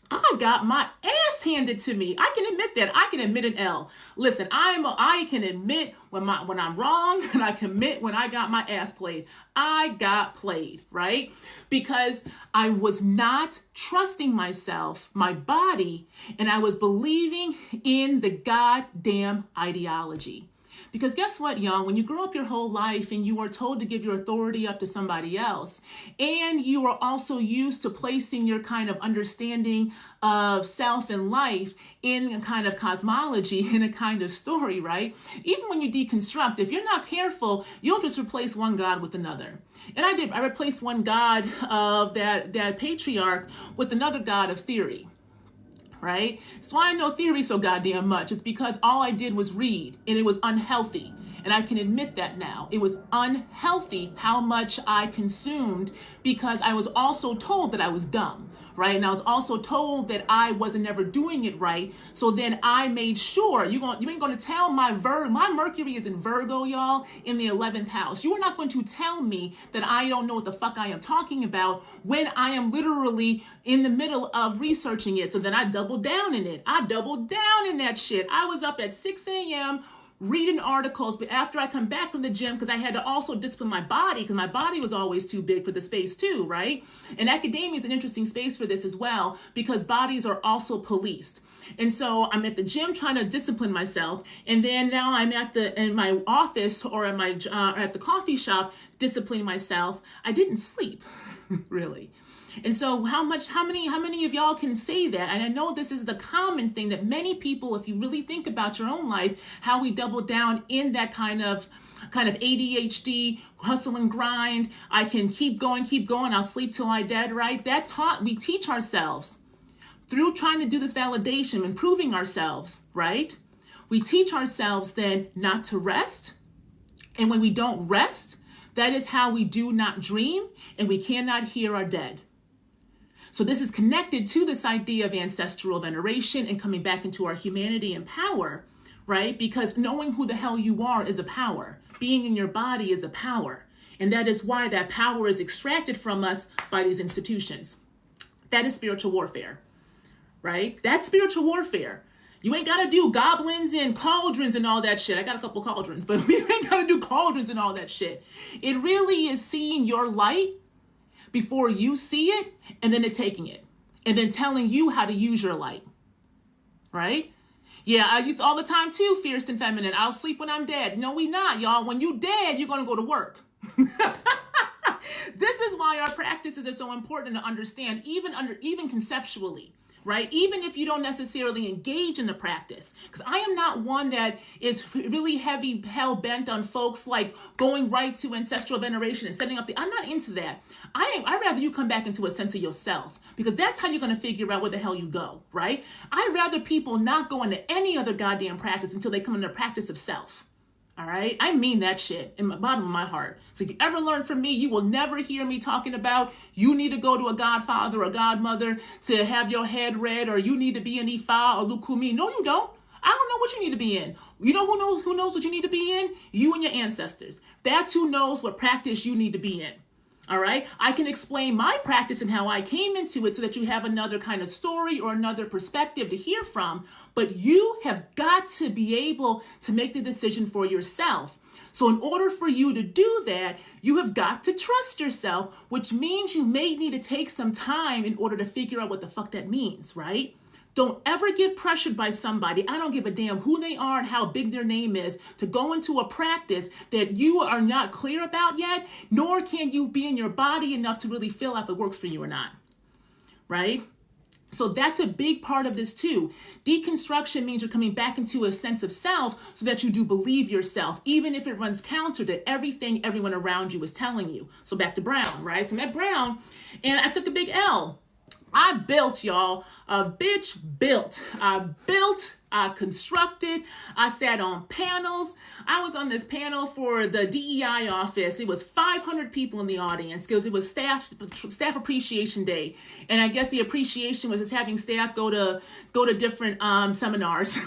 I got my ass handed to me. I can admit that. I can admit an L. Listen, I can admit when I'm wrong, and I can admit when I got my ass played. I got played, right? Because I was not trusting myself, my body, and I was believing in the goddamn ideology. Because guess what, y'all? When you grow up your whole life and you are told to give your authority up to somebody else, and you are also used to placing your kind of understanding of self and life in a kind of cosmology, in a kind of story, right? Even when you deconstruct, if you're not careful, you'll just replace one God with another. And I did. I replaced one God of that patriarch with another God of theory. Right? That's why I know theory so goddamn much. It's because all I did was read, and it was unhealthy. And I can admit that now. It was unhealthy how much I consumed, because I was also told that I was dumb, right? And I was also told that I wasn't ever doing it right. So then I made sure you ain't going to tell my Mercury is in Virgo, y'all, in the 11th house. You are not going to tell me that I don't know what the fuck I am talking about when I am literally in the middle of researching it. So then I doubled down in it. I doubled down in that shit. I was up at 6 a.m. reading articles, but after I come back from the gym, because I had to also discipline my body, because my body was always too big for the space too, right? And academia is an interesting space for this as well, because bodies are also policed. And so I'm at the gym trying to discipline myself, and then now I'm in my office or at the coffee shop disciplining myself. I didn't sleep, really. And so how many of y'all can say that? And I know this is the common thing that many people, if you really think about your own life, how we double down in that kind of ADHD, hustle and grind. I can keep going. I'll sleep till I dead, right? We teach ourselves through trying to do this validation, improving ourselves, right? We teach ourselves then not to rest. And when we don't rest, that is how we do not dream, and we cannot hear our dead. So this is connected to this idea of ancestral veneration and coming back into our humanity and power, right? Because knowing who the hell you are is a power. Being in your body is a power. And that is why that power is extracted from us by these institutions. That is spiritual warfare, right? That's spiritual warfare. You ain't got to do goblins and cauldrons and all that shit. I got a couple cauldrons, but we ain't got to do cauldrons and all that shit. It really is seeing your light before you see it, and then it taking it, and then telling you how to use your light, right? Yeah, I use all the time too, fierce and feminine. I'll sleep when I'm dead. No, we not, y'all. When you dead, you're going to go to work. This is why our practices are so important to understand, even conceptually, right? Even if you don't necessarily engage in the practice. Because I am not one that is really heavy hell bent on folks like going right to ancestral veneration and setting up I'm not into that. I'd rather you come back into a sense of yourself, because that's how you're going to figure out where the hell you go, right? I'd rather people not go into any other goddamn practice until they come into the practice of self. All right. I mean that shit in the bottom of my heart. So if you ever learn from me, you will never hear me talking about you need to go to a godfather or godmother to have your head read, or you need to be an Ifa or Lukumi. No, you don't. I don't know what you need to be in. You know who knows what you need to be in? You and your ancestors. That's who knows what practice you need to be in. All right. I can explain my practice and how I came into it so that you have another kind of story or another perspective to hear from. But you have got to be able to make the decision for yourself. So in order for you to do that, you have got to trust yourself, which means you may need to take some time in order to figure out what the fuck that means, right? Don't ever get pressured by somebody. I don't give a damn who they are and how big their name is to go into a practice that you are not clear about yet, nor can you be in your body enough to really feel if it works for you or not, right? So that's a big part of this too. Deconstruction means you're coming back into a sense of self so that you do believe yourself, even if it runs counter to everything everyone around you is telling you. So back to Brown, right? So I'm at Brown and I took a big L. I built, y'all. A bitch built. I constructed. I sat on panels. I was on this panel for the DEI office. It was 500 people in the audience because it was staff appreciation day. And I guess the appreciation was just having staff go to different seminars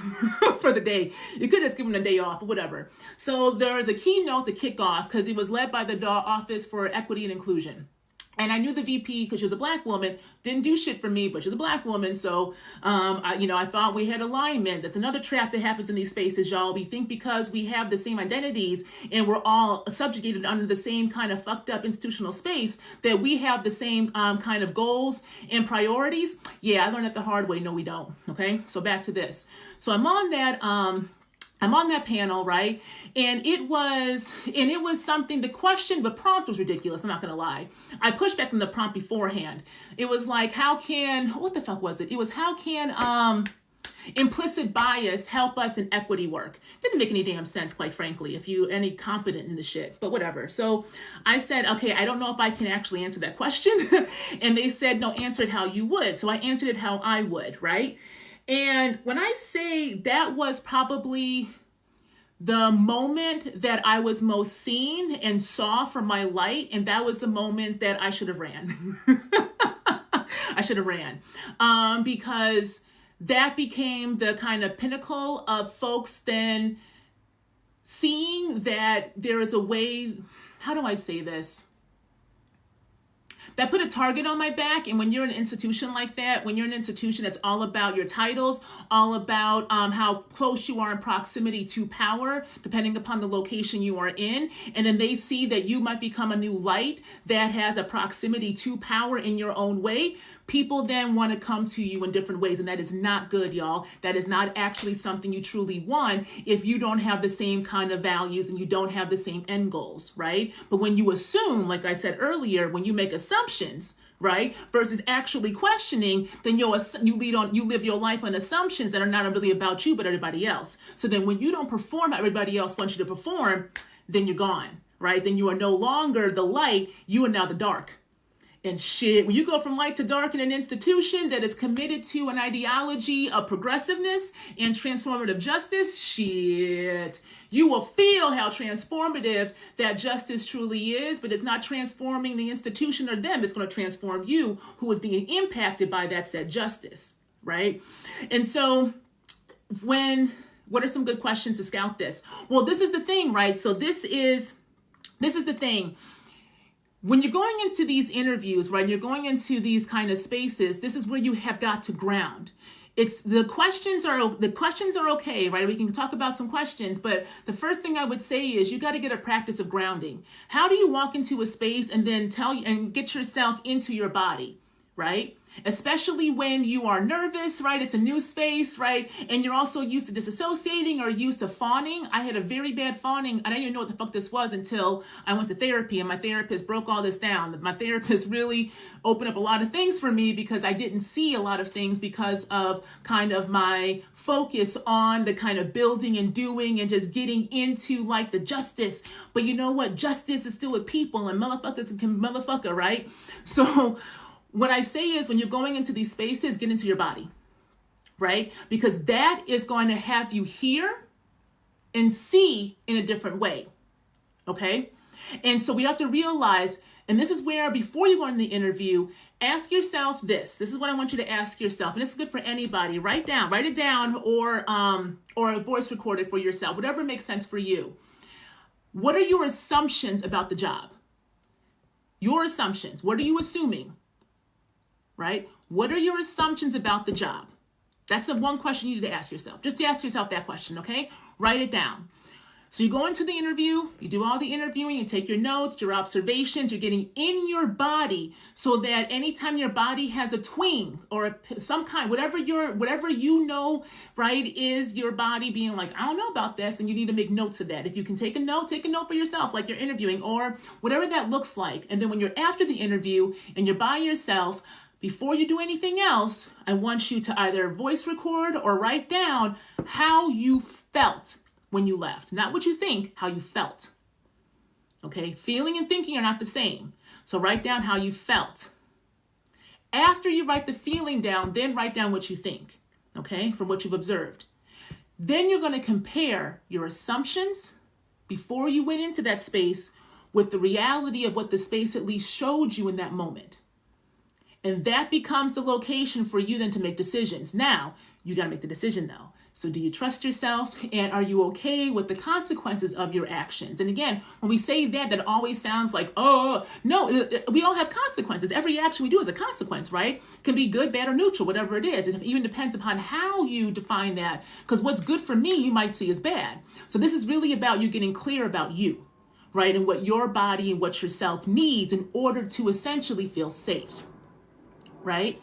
for the day. You could just give them a day off or whatever. So there was a keynote to kick off because it was led by the Office for Equity and Inclusion. And I knew the VP because she was a black woman, didn't do shit for me, but she was a black woman. So, I thought we had alignment. That's another trap that happens in these spaces, y'all. We think because we have the same identities and we're all subjugated under the same kind of fucked up institutional space that we have the same kind of goals and priorities. Yeah, I learned it the hard way. No, we don't. Okay, so back to this. So I'm on that panel, right? And it was something, the prompt was ridiculous. I'm not going to lie. I pushed back from the prompt beforehand. It was like, what the fuck was it? It was, how can implicit bias help us in equity work? Didn't make any damn sense, quite frankly, if you any competent in the shit, but whatever. So I said, okay, I don't know if I can actually answer that question. And they said, no, answer it how you would. So I answered it how I would, right? And when I say that was probably the moment that I was most seen and saw for my light, and that was the moment that I should have ran. I should have ran because that became the kind of pinnacle of folks then seeing that there is a way, how do I say this? That put a target on my back. And when you're in an institution like that, when you're in an institution that's all about your titles, all about how close you are in proximity to power, depending upon the location you are in, and then they see that you might become a new light that has a proximity to power in your own way, people then want to come to you in different ways. And that is not good, y'all. That is not actually something you truly want if you don't have the same kind of values and you don't have the same end goals, right? But when you assume, like I said earlier, when you make assumptions, right, versus actually questioning, then you live your life on assumptions that are not really about you, but everybody else. So then when you don't perform how everybody else wants you to perform, then you're gone, right? Then you are no longer the light, you are now the dark. And shit, when you go from light to dark in an institution that is committed to an ideology of progressiveness and transformative justice, shit, you will feel how transformative that justice truly is, but it's not transforming the institution or them. It's going to transform you, who is being impacted by that said justice, right? And so what are some good questions to scout this? Well, this is the thing, right? So this is the thing. When you're going into these interviews, right, and you're going into these kind of spaces, this is where you have got to ground. The questions are okay, right? We can talk about some questions, but the first thing I would say is you got to get a practice of grounding. How do you walk into a space and then get yourself into your body, right? Especially when you are nervous, right? It's a new space, right? And you're also used to disassociating or used to fawning. I had a very bad fawning. I didn't even know what the fuck this was until I went to therapy, and my therapist broke all this down. My therapist really opened up a lot of things for me because I didn't see a lot of things because of kind of my focus on the kind of building and doing and just getting into like the justice. But you know what? Justice is still with people, and motherfuckers can motherfucker, right? So what I say is when you're going into these spaces, get into your body, right? Because that is going to have you hear and see in a different way, okay? And so we have to realize, and this is where before you go into the interview, ask yourself this. This is what I want you to ask yourself, and this is good for anybody. Write it down, or voice record it for yourself, whatever makes sense for you. What are your assumptions about the job? Your assumptions. What are you assuming? Right? What are your assumptions about the job? That's the one question you need to ask yourself. Just to ask yourself that question, okay? Write it down. So you go into the interview, you do all the interviewing, you take your notes, your observations, you're getting in your body so that anytime your body has a twing or some kind, whatever you know, right, is your body being like, I don't know about this, then you need to make notes of that. If you can take a note for yourself, like you're interviewing or whatever that looks like. And then when you're after the interview and you're by yourself, before you do anything else, I want you to either voice record or write down how you felt when you left. Not what you think, how you felt. Okay, feeling and thinking are not the same. So write down how you felt. After you write the feeling down, then write down what you think, okay, from what you've observed. Then you're going to compare your assumptions before you went into that space with the reality of what the space at least showed you in that moment. And that becomes the location for you then to make decisions. Now, you got to make the decision though. So do you trust yourself, and are you okay with the consequences of your actions? And again, when we say that always sounds like, oh, no, we all have consequences. Every action we do is a consequence, right? Can be good, bad, or neutral, whatever it is. It even depends upon how you define that, because what's good for me, you might see as bad. So this is really about you getting clear about you, right? And what your body and what yourself needs in order to essentially feel safe, right?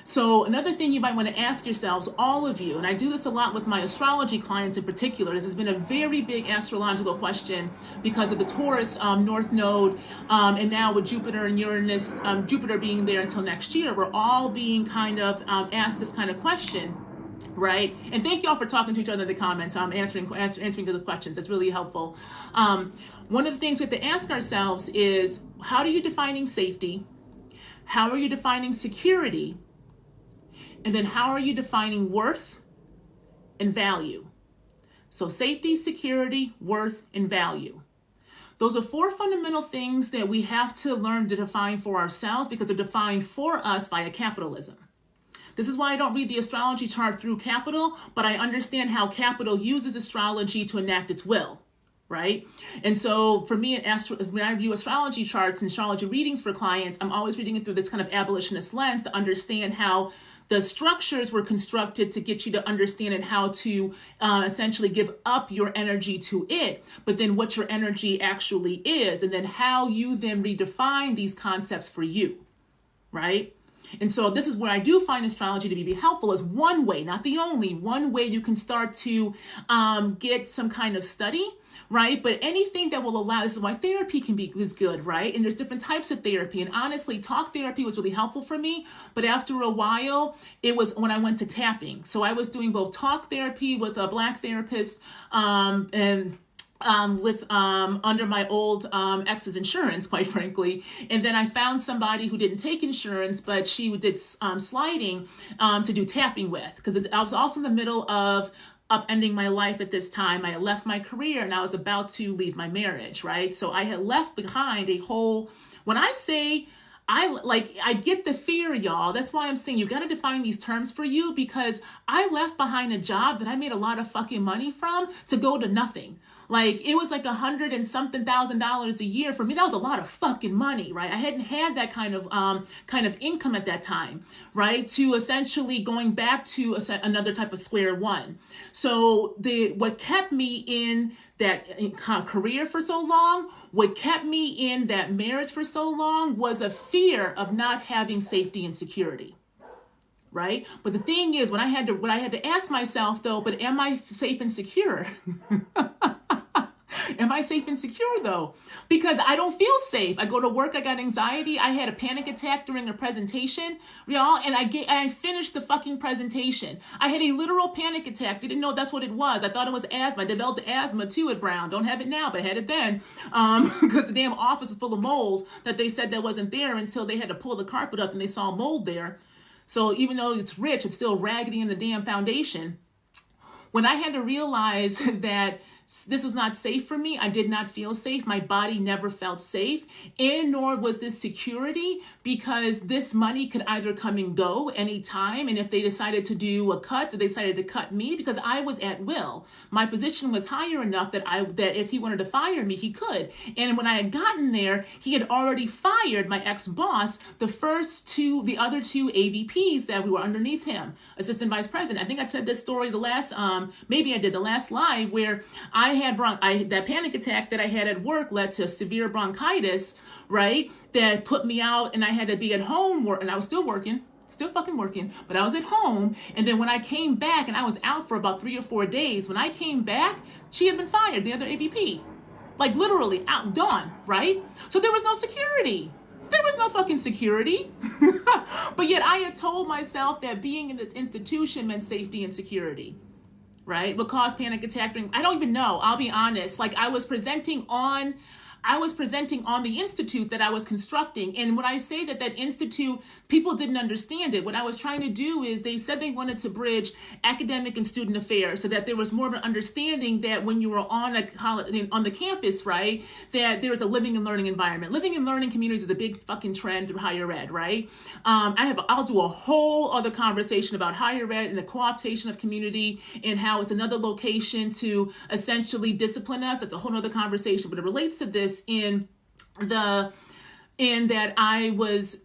So another thing you might want to ask yourselves, all of you, and I do this a lot with my astrology clients in particular, this has been a very big astrological question because of the Taurus North Node, and now with Jupiter and Uranus, Jupiter being there until next year, we're all being kind of asked this kind of question, right? And thank y'all for talking to each other in the comments, answering the questions. That's really helpful. One of the things we have to ask ourselves is, how are you defining safety? How are you defining security? And then how are you defining worth and value? So safety, security, worth, and value. Those are four fundamental things that we have to learn to define for ourselves because they're defined for us via capitalism. This is why I don't read the astrology chart through capital, but I understand how capital uses astrology to enact its will, right? And so for me, when I view astrology charts and astrology readings for clients, I'm always reading it through this kind of abolitionist lens to understand how the structures were constructed to get you to understand and how to essentially give up your energy to it, but then what your energy actually is, and then how you then redefine these concepts for you, right? And so this is where I do find astrology to be helpful as one way, not the only, one way you can start to get some kind of study, right? But anything that will allow, this is why therapy is good, right? And there's different types of therapy. And honestly, talk therapy was really helpful for me. But after a while, it was when I went to tapping. So I was doing both talk therapy with a Black therapist and under my old ex's insurance, quite frankly. And then I found somebody who didn't take insurance, but she did sliding to do tapping with, because I was also in the middle of upending my life at this time. I had left my career and I was about to leave my marriage, right? So I had left behind a whole, when I say I get the fear, y'all. That's why I'm saying you got to define these terms for you, because I left behind a job that I made a lot of fucking money from to go to nothing. Like, it was like $100 and something thousand a year. For me, that was a lot of fucking money, right? I hadn't had that kind of income at that time, right? To essentially going back to another type of square one. So what kept me in that career for so long, what kept me in that marriage for so long, was a fear of not having safety and security. Right? But the thing is, what I had to ask myself though, but am I safe and secure? Am I safe and secure though? Because I don't feel safe. I go to work, I got anxiety. I had a panic attack during a presentation, y'all, and I finished the fucking presentation. I had a literal panic attack. Didn't know that's what it was. I thought it was asthma. I developed asthma too at Brown. Don't have it now, but I had it then. Because the damn office was full of mold that they said that wasn't there until they had to pull the carpet up and they saw mold there. So even though it's rich, it's still raggedy in the damn foundation. When I had to realize that this was not safe for me, I did not feel safe. My body never felt safe, and nor was this security, because this money could either come and go anytime. And if they decided to do a cut, so they decided to cut me because I was at will. My position was higher enough that if he wanted to fire me, he could. And when I had gotten there, he had already fired my ex-boss, the other two AVPs that we were underneath him, assistant vice president. I think I said this story the last live, where that panic attack that I had at work led to severe bronchitis, right? That put me out, and I had to be at home, and I was still working. Still fucking working, but I was at home. And then when I came back, and I was out for about 3 or 4 days, when I came back, she had been fired, the other AVP. Like literally out, done, right? So there was no security. There was no fucking security. But yet I had told myself that being in this institution meant safety and security, right? Would cause panic attack. I don't even know. I'll be honest. Like I was presenting on the institute that I was constructing. And when I say that institute, people didn't understand it. What I was trying to do is they said they wanted to bridge academic and student affairs so that there was more of an understanding that when you were on the campus, right, that there was a living and learning environment. Living and learning communities is a big fucking trend through higher ed, right? I'll do a whole other conversation about higher ed and the co-optation of community and how it's another location to essentially discipline us. That's a whole other conversation, but it relates to this in that I was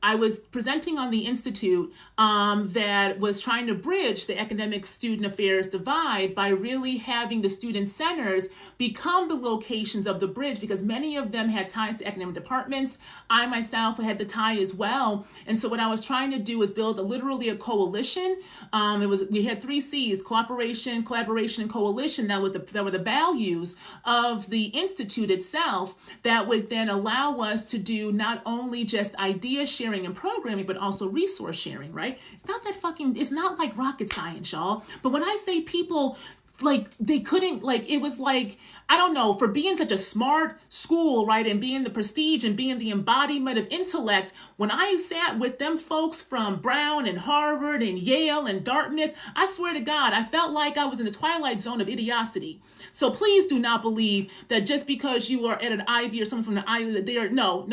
presenting on the institute that was trying to bridge the academic student affairs divide by really having the student centers become the locations of the bridge, because many of them had ties to academic departments. I myself had the tie as well. And so what I was trying to do is build literally a coalition. We had 3 C's: cooperation, collaboration, and coalition. That were the values of the institute itself that would then allow us to do not only just idea sharing and programming, but also resource sharing, right? It's not like rocket science, y'all. But when I say people, like they couldn't, like it was like, I don't know, for being such a smart school, right, and being the prestige and being the embodiment of intellect, when I sat with them folks from Brown and Harvard and Yale and Dartmouth, I swear to God, I felt like I was in the twilight zone of idiocity. So please do not believe that just because you are at an Ivy or someone's from the Ivy that they are, no.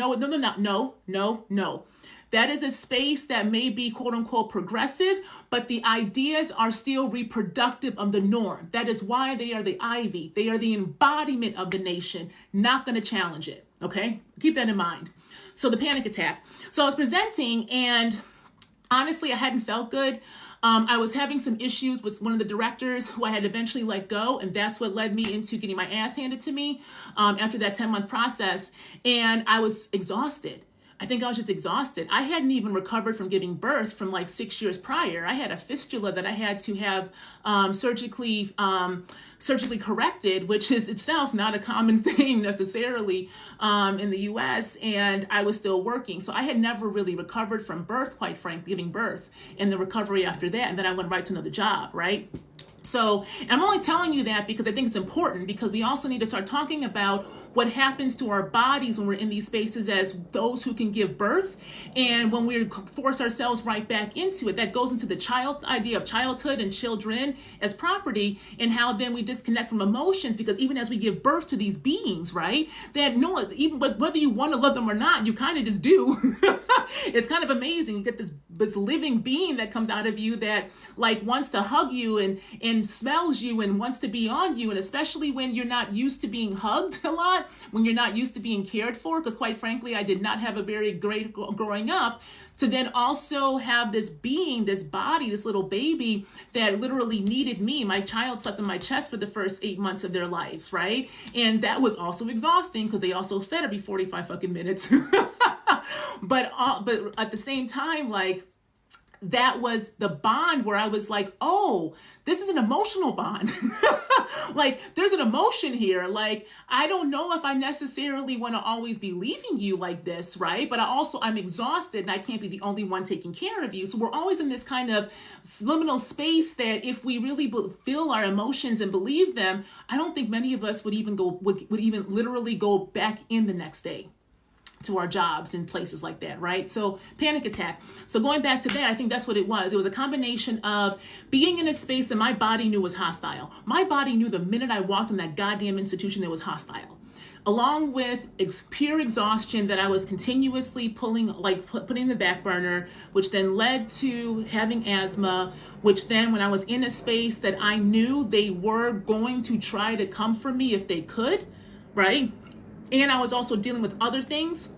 That is a space that may be quote unquote progressive, but the ideas are still reproductive of the norm. That is why they are the Ivy. They are the embodiment of the nation, not going to challenge it. Okay? Keep that in mind. So the panic attack. So I was presenting, and honestly, I hadn't felt good. I was having some issues with one of the directors who I had eventually let go, and that's what led me into getting my ass handed to me after that 10-month process. And I was exhausted. I think I was just exhausted. I hadn't even recovered from giving birth from like 6 years prior. I had a fistula that I had to have surgically corrected, which is itself not a common thing necessarily in the US, and I was still working. So I had never really recovered from birth, quite frankly, giving birth, and the recovery after that, and then I went right to another job, right? So, and I'm only telling you that because I think it's important, because we also need to start talking about what happens to our bodies when we're in these spaces as those who can give birth, and when we force ourselves right back into it. That goes into the idea of childhood and children as property, and how then we disconnect from emotions, because even as we give birth to these beings, right, that no, even whether you want to love them or not, you kind of just do. It's kind of amazing. You get this living being that comes out of you that like wants to hug you and smells you and wants to be on you. And especially when you're not used to being hugged a lot, when you're not used to being cared for, because quite frankly, I did not have a very great growing up, to then also have this being, this body, this little baby that literally needed me. My child slept on my chest for the first 8 months of their lives, right? And that was also exhausting because they also fed every 45 fucking minutes. But at the same time, like, that was the bond where I was like, oh, this is an emotional bond. Like, there's an emotion here. Like, I don't know if I necessarily want to always be leaving you like this, right? But I'm exhausted and I can't be the only one taking care of you. So we're always in this kind of liminal space that if we really feel our emotions and believe them, I don't think many of us would even literally go back in the next day to our jobs in places like that, right? So panic attack. So going back to that, I think that's what it was. It was a combination of being in a space that my body knew was hostile. My body knew the minute I walked in that goddamn institution that was hostile, along with pure exhaustion that I was continuously putting in the back burner, which then led to having asthma, which then when I was in a space that I knew they were going to try to come for me if they could, right? And I was also dealing with other things.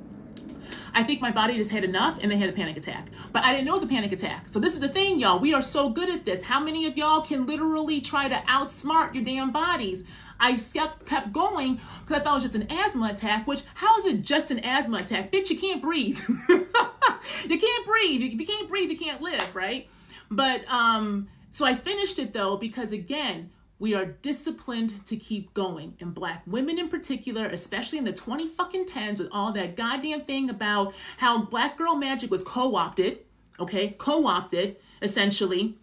I think my body just had enough and they had a panic attack. But I didn't know it was a panic attack. So this is the thing, y'all. We are so good at this. How many of y'all can literally try to outsmart your damn bodies? I kept going because I thought it was just an asthma attack, which, how is it just an asthma attack? Bitch, you can't breathe. You can't breathe. If you can't breathe, you can't live, right? But, so I finished it though, because again, we are disciplined to keep going. And Black women in particular, especially in the 2010s with all that goddamn thing about how Black girl magic was co-opted, okay? Co-opted, essentially,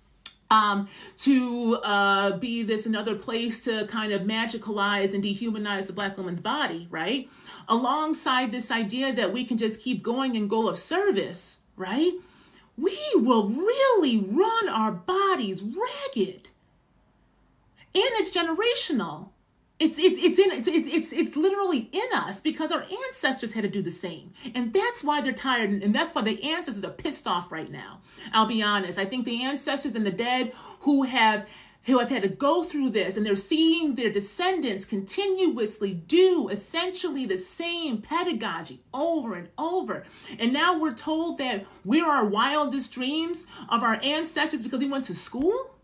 to be this another place to kind of magicalize and dehumanize the Black woman's body, right? Alongside this idea that we can just keep going in goal of service, right? We will really run our bodies ragged. And it's generational. It's literally in us because our ancestors had to do the same. And that's why they're tired. And that's why the ancestors are pissed off right now. I'll be honest. I think the ancestors and the dead who have had to go through this, and they're seeing their descendants continuously do essentially the same pedagogy over and over. And now we're told that we're our wildest dreams of our ancestors because we went to school,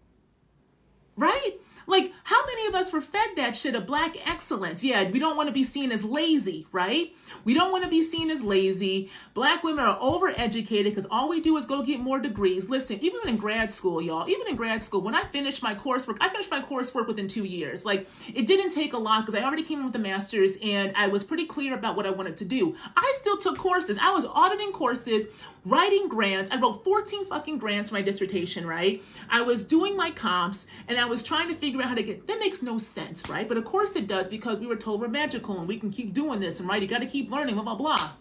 right? Like, how many of us were fed that shit of Black excellence? Yeah, we don't want to be seen as lazy, right? We don't want to be seen as lazy. Black women are overeducated because all we do is go get more degrees. Listen, even in grad school, y'all, even in grad school, when I finished my coursework within 2 years. Like, it didn't take a lot because I already came in with a master's and I was pretty clear about what I wanted to do. I still took courses. I was auditing courses, writing grants. I wrote 14 fucking grants for my dissertation, right? I was doing my comps and I was trying to figure out how to get, that makes no sense, right? But of course it does, because we were told we're magical and we can keep doing this, and right, you got to keep learning, blah, blah, blah.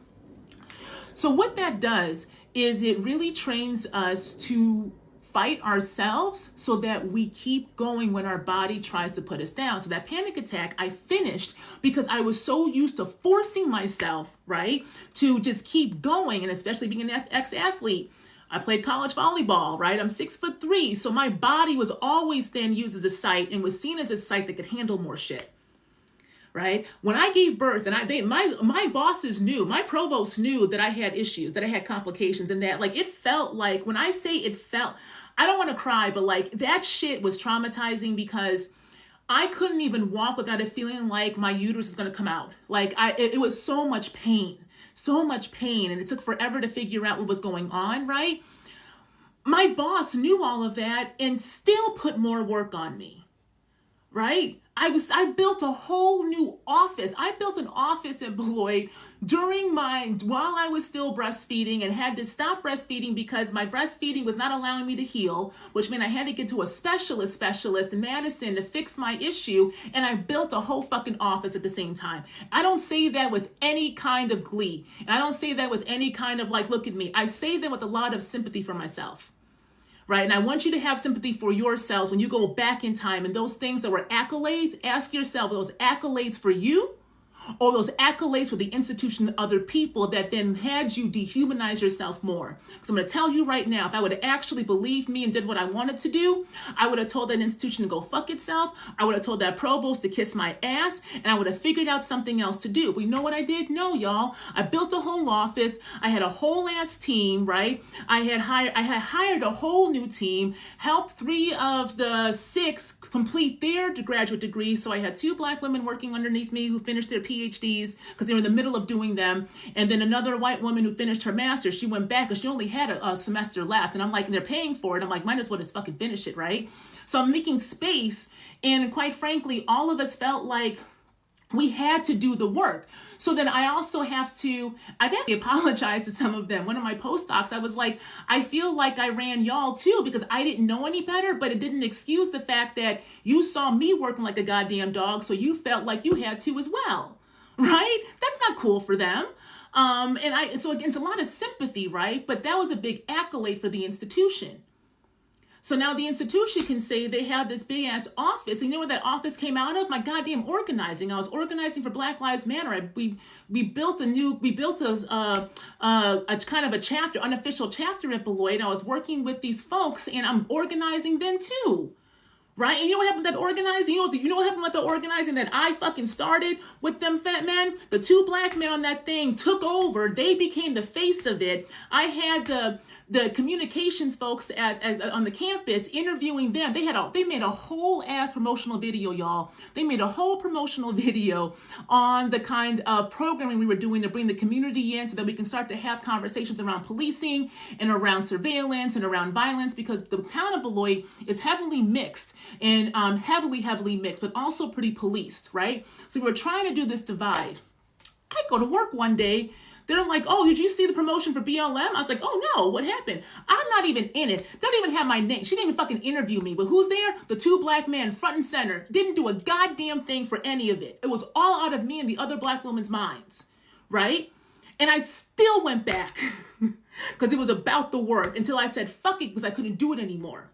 So what that does is it really trains us to fight ourselves so that we keep going when our body tries to put us down. So that panic attack, I finished because I was so used to forcing myself, right, to just keep going. And especially being an ex-athlete, I played college volleyball, right? I'm 6'3", so my body was always then used as a site and was seen as a site that could handle more shit, right? When I gave birth, and my bosses knew, my provost knew that I had issues, that I had complications, and that, like, it felt like, when I say it felt, I don't want to cry, but like, that shit was traumatizing because I couldn't even walk without it feeling like my uterus is going to come out. Like, it was so much pain, and it took forever to figure out what was going on, right? My boss knew all of that and still put more work on me, right? I built a whole new office. I built an office at Beloit while I was still breastfeeding, and had to stop breastfeeding because my breastfeeding was not allowing me to heal, which meant I had to get to a specialist in Madison to fix my issue. And I built a whole fucking office at the same time. I don't say that with any kind of glee. And I don't say that with any kind of like, look at me. I say that with a lot of sympathy for myself. Right? And I want you to have sympathy for yourselves when you go back in time, and those things that were accolades, ask yourself, were those accolades for you, or those accolades for the institution and other people that then had you dehumanize yourself more? Because I'm going to tell you right now, if I would have actually believed me and did what I wanted to do, I would have told that institution to go fuck itself. I would have told that provost to kiss my ass, and I would have figured out something else to do. But you know what I did? No, y'all. I built a whole office. I had a whole ass team, right? I had hired a whole new team, helped 3 of the 6 complete their graduate degrees. So I had 2 Black women working underneath me who finished their PhDs because they were in the middle of doing them. And then another white woman who finished her master's. She went back because she only had a semester left. And I'm like, and they're paying for it. I'm like, might as well just fucking finish it, right? So I'm making space. And quite frankly, all of us felt like we had to do the work. So then I also I've had to apologize to some of them. One of my postdocs, I was like, I feel like I ran y'all too because I didn't know any better, but it didn't excuse the fact that you saw me working like a goddamn dog, so you felt like you had to as well, right? That's not cool for them. So again, it's a lot of sympathy, right? But that was a big accolade for the institution. So now the institution can say they have this big ass office. And you know where that office came out of? My goddamn organizing. I was organizing for Black Lives Matter. We built a kind of a chapter, unofficial chapter at Beloit. I was working with these folks and I'm organizing then too. Right? And you know what happened with that organizing? You know what happened with the organizing that I fucking started with them fat men? The two black men on that thing took over. They became the face of it. I had the communications folks on the campus interviewing them. They made a whole ass promotional video, y'all. They made a whole promotional video on the kind of programming we were doing to bring the community in so that we can start to have conversations around policing and around surveillance and around violence, because the town of Beloit is heavily mixed and heavily mixed, but also pretty policed, right? So we were trying to do this divide. I go to work one day. They're like, oh, did you see the promotion for BLM? I was like, oh no, what happened? I'm not even in it. Don't even have my name. She didn't even fucking interview me. But who's there? The two black men, front and center. Didn't do a goddamn thing for any of it. It was all out of me and the other black women's minds, right? And I still went back because it was about the work until I said, fuck it, because I couldn't do it anymore.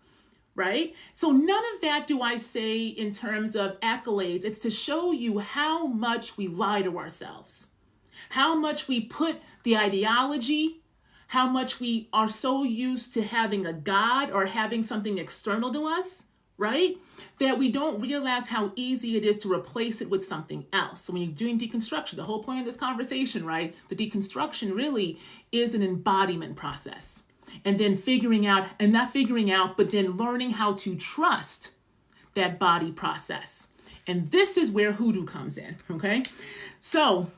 Right? So none of that do I say in terms of accolades. It's to show you how much we lie to ourselves, how much we put the ideology, how much we are so used to having a God or having something external to us, right? That we don't realize how easy it is to replace it with something else. So when you're doing deconstruction, the whole point of this conversation, right? The deconstruction really is an embodiment process. And then but then learning how to trust that body process. And this is where hoodoo comes in, okay? So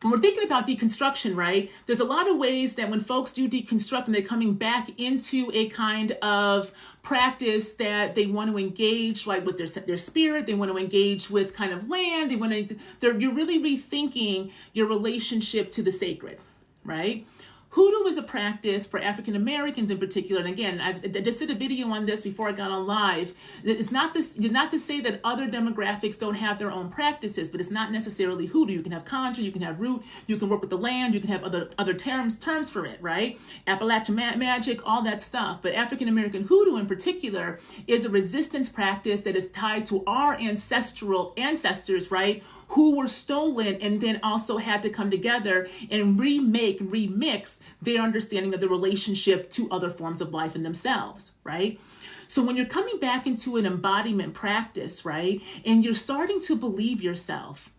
when we're thinking about deconstruction, right, there's a lot of ways that when folks do deconstruct and they're coming back into a kind of practice that they want to engage like with their spirit, they want to engage with kind of land, you're really rethinking your relationship to the sacred, right? Hoodoo is a practice for African Americans in particular. And again, I just did a video on this before I got on live. It's not to say that other demographics don't have their own practices, but it's not necessarily hoodoo. You can have conjure, you can have root, you can work with the land, you can have other terms for it, right? Appalachian magic, all that stuff. But African American hoodoo in particular is a resistance practice that is tied to our ancestors, right? Who were stolen and then also had to come together and remix their understanding of the relationship to other forms of life in themselves, right? So when you're coming back into an embodiment practice, right, and you're starting to believe yourself,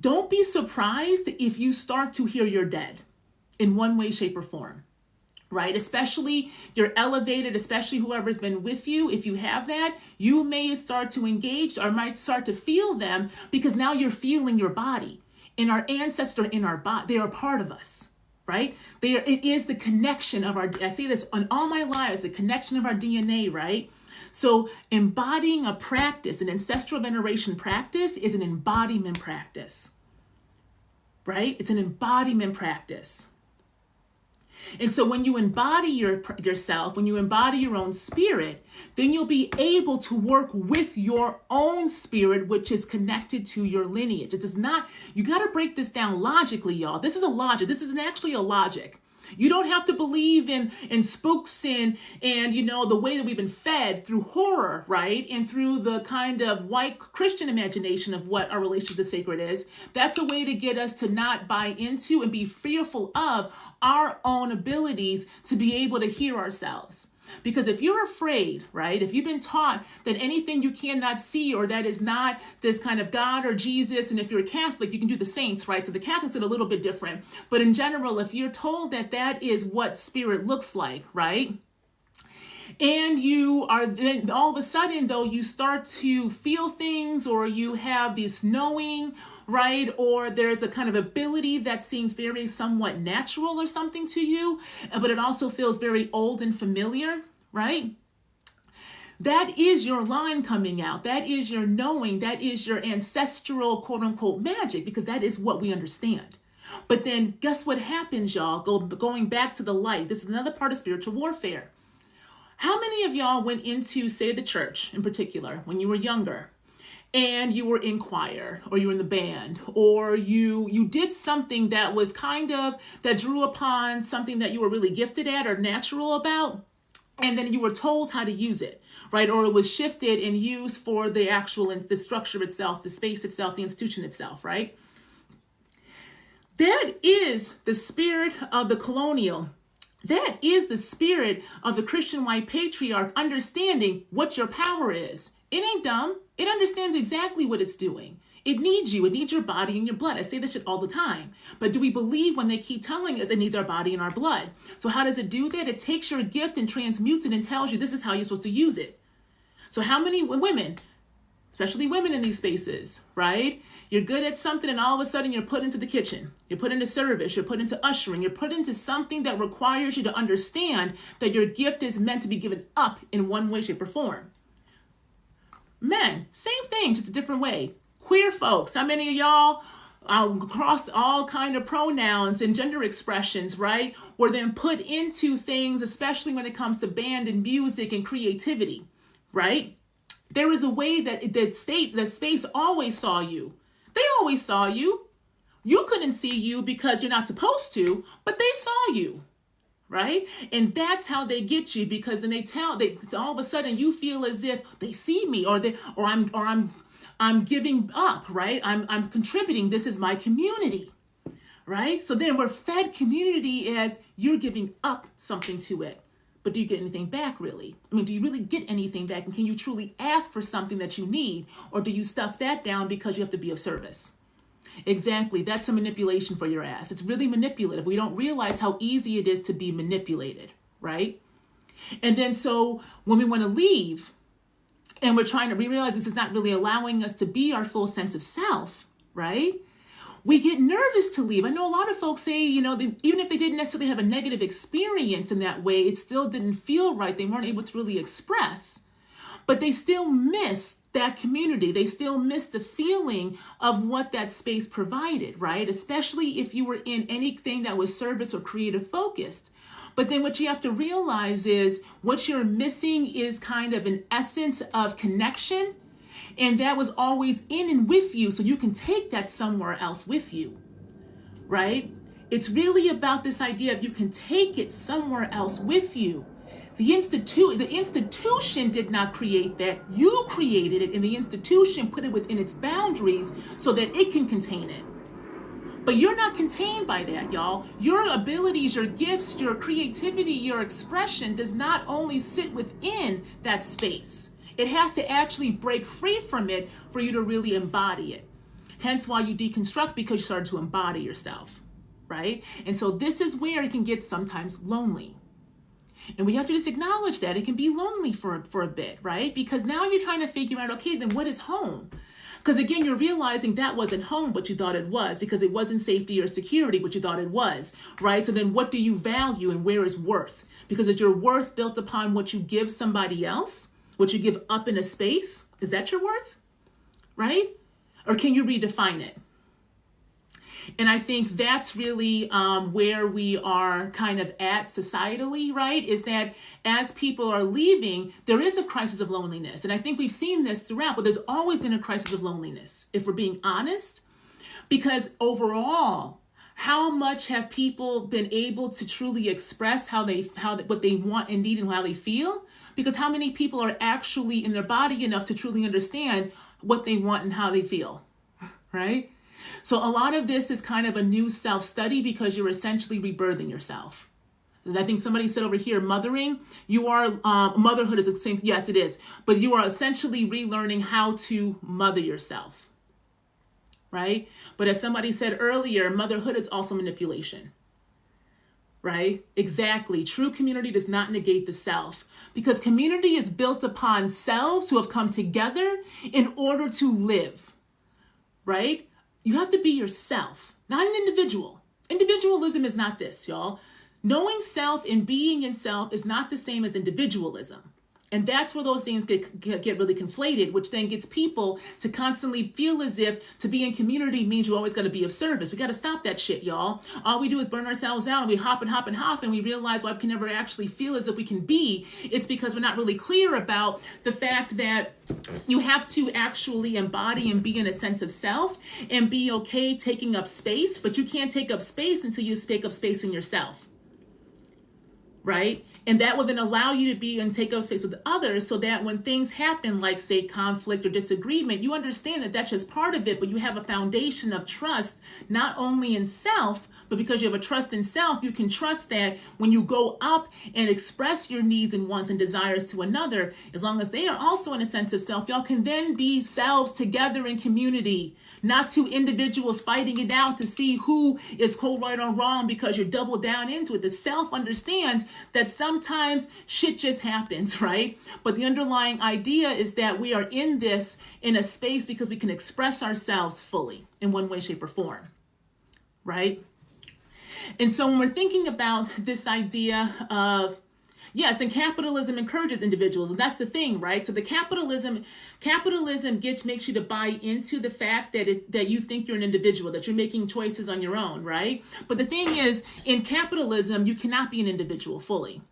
don't be surprised if you start to hear you're dead in one way, shape, or form. Right? Especially you're elevated, especially whoever's been with you. If you have that, you may start to engage or might start to feel them because now you're feeling your body and our ancestors in our body. They are part of us, right? It is the connection of I say this on all my lives, the connection of our DNA, right? So embodying a practice, an ancestral veneration practice is an embodiment practice, right? It's an embodiment practice. And so when you embody yourself, when you embody your own spirit, then you'll be able to work with your own spirit, which is connected to your lineage. It is not, you got to break this down logically, y'all. This is a logic. This isn't actually a logic. You don't have to believe in spooks and the way that we've been fed through horror, right? And through the kind of white Christian imagination of what our relationship to sacred is. That's a way to get us to not buy into and be fearful of our own abilities to be able to hear ourselves. Because if you're afraid, right, if you've been taught that anything you cannot see or that is not this kind of God or Jesus, and if you're a Catholic, you can do the saints, right? So the Catholics are a little bit different. But in general, if you're told that that is what spirit looks like, right? And you are then all of a sudden, though, you start to feel things or you have this knowing, right? Or there's a kind of ability that seems very somewhat natural or something to you, but it also feels very old and familiar, right? That is your line coming out. That is your knowing. That is your ancestral quote unquote magic, because that is what we understand. But then guess what happens, y'all? Going back to the light. This is another part of spiritual warfare. How many of y'all went into, say, the church in particular when you were younger? And you were in choir, or you were in the band, or you did something that was that drew upon something that you were really gifted at or natural about, and then you were told how to use it, right? Or it was shifted and used for the structure itself, the space itself, the institution itself, right? That is the spirit of the colonial. That is the spirit of the Christian white patriarch understanding what your power is. It ain't dumb. It understands exactly what it's doing. It needs you. It needs your body and your blood. I say this shit all the time. But do we believe when they keep telling us it needs our body and our blood? So how does it do that? It takes your gift and transmutes it and tells you this is how you're supposed to use it. So how many women, especially women in these spaces, right? You're good at something and all of a sudden you're put into the kitchen. You're put into service. You're put into ushering. You're put into something that requires you to understand that your gift is meant to be given up in one way, shape, or form. Men, same thing, just a different way. Queer folks, how many of y'all across all kind of pronouns and gender expressions, right, were then put into things, especially when it comes to band and music and creativity, right? There is a way that the space always saw you. They always saw you. You couldn't see you because you're not supposed to, but they saw you. Right? And that's how they get you, because then they all of a sudden you feel as if they see me or I'm giving up, right? I'm contributing. This is my community, right? So then we're fed community as you're giving up something to it. But do you get anything back, really? I mean, do you really get anything back? And can you truly ask for something that you need? Or do you stuff that down because you have to be of service? Exactly. That's a manipulation for your ass. It's really manipulative. We don't realize how easy it is to be manipulated, right? And then so when we want to leave and we realize this is not really allowing us to be our full sense of self, right? We get nervous to leave. I know a lot of folks say, even if they didn't necessarily have a negative experience in that way, it still didn't feel right. They weren't able to really express, but they still miss that community. They still miss the feeling of what that space provided, right? Especially if you were in anything that was service or creative focused. But then what you have to realize is what you're missing is kind of an essence of connection. And that was always in and with you. So you can take that somewhere else with you, right? It's really about this idea of you can take it somewhere else with you. The institution did not create that. You created it, and the institution put it within its boundaries so that it can contain it. But you're not contained by that, y'all. Your abilities, your gifts, your creativity, your expression does not only sit within that space. It has to actually break free from it for you to really embody it. Hence why you deconstruct, because you started to embody yourself, right? And so this is where it can get sometimes lonely. And we have to just acknowledge that it can be lonely for a bit, right? Because now you're trying to figure out, okay, then what is home? Because again, you're realizing that wasn't home, what you thought it was, because it wasn't safety or security, what you thought it was, right? So then what do you value and where is worth? Because is your worth built upon what you give somebody else? What you give up in a space? Is that your worth, right? Or can you redefine it? And I think that's really where we are kind of at societally, right? Is that as people are leaving, there is a crisis of loneliness. And I think we've seen this throughout, but there's always been a crisis of loneliness, if we're being honest. Because overall, how much have people been able to truly express what they want and need and how they feel? Because how many people are actually in their body enough to truly understand what they want and how they feel, right? So a lot of this is kind of a new self-study because you're essentially rebirthing yourself. As I think somebody said over here, mothering, you are, motherhood is the same. Yes, it is. But you are essentially relearning how to mother yourself, right? But as somebody said earlier, motherhood is also manipulation, right? Exactly. True community does not negate the self, because community is built upon selves who have come together in order to live, right? You have to be yourself, not an individual. Individualism is not this, y'all. Knowing self and being in self is not the same as individualism. And that's where those things get really conflated, which then gets people to constantly feel as if to be in community means you always got to be of service. We got to stop that shit, y'all. All we do is burn ourselves out, and we hop and hop and hop, and we realize why we can never actually feel as if we can be. It's because we're not really clear about the fact that you have to actually embody and be in a sense of self and be okay taking up space, but you can't take up space until you take up space in yourself, right? And that will then allow you to be and take up space with others, so that when things happen, like say conflict or disagreement, you understand that that's just part of it, but you have a foundation of trust, not only in self, But because you have a trust in self, you can trust that when you go up and express your needs and wants and desires to another, as long as they are also in a sense of self, y'all can then be selves together in community, not two individuals fighting it out to see who is quote right or wrong because you're double down into it. The self understands that sometimes shit just happens, right? But the underlying idea is that we are in this in a space because we can express ourselves fully in one way, shape, or form, right? And so when we're thinking about this idea of, yes, and capitalism encourages individuals, and that's the thing, right? So the capitalism makes you to buy into the fact that you think you're an individual, that you're making choices on your own, right? But the thing is, in capitalism, you cannot be an individual fully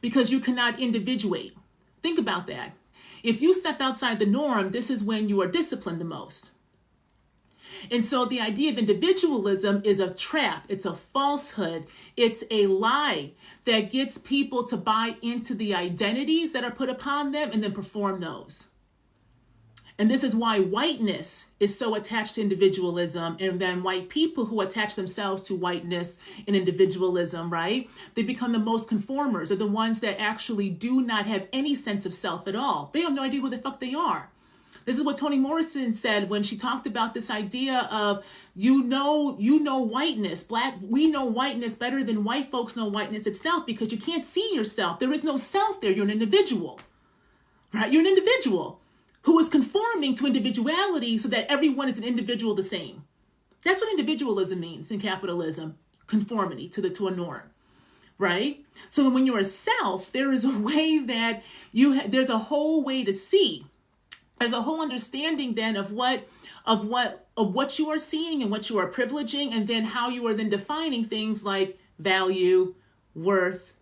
because you cannot individuate. Think about that. If you step outside the norm, this is when you are disciplined the most. And so the idea of individualism is a trap. It's a falsehood. It's a lie that gets people to buy into the identities that are put upon them and then perform those. And this is why whiteness is so attached to individualism, and then white people who attach themselves to whiteness and individualism, right? They become the most conformers, or the ones that actually do not have any sense of self at all. They have no idea who the fuck they are. This is what Toni Morrison said when she talked about this idea of, you know whiteness, we know whiteness better than white folks know whiteness itself because you can't see yourself. There is no self there. You're an individual, right? You're an individual who is conforming to individuality so that everyone is an individual the same. That's what individualism means in capitalism, conformity to a norm, right? So when you're a self, there is a way that there's a whole way to see. There's a whole understanding then of what you are seeing and what you are privileging, and then how you are then defining things like value, worth,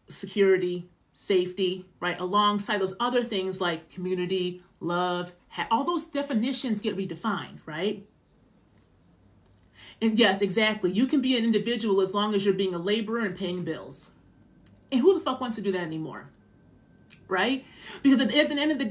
security, safety, right? Alongside those other things like community, love, all those definitions get redefined, right? And yes, exactly. You can be an individual as long as you're being a laborer and paying bills. And who the fuck wants to do that anymore? Right? Because at the end of the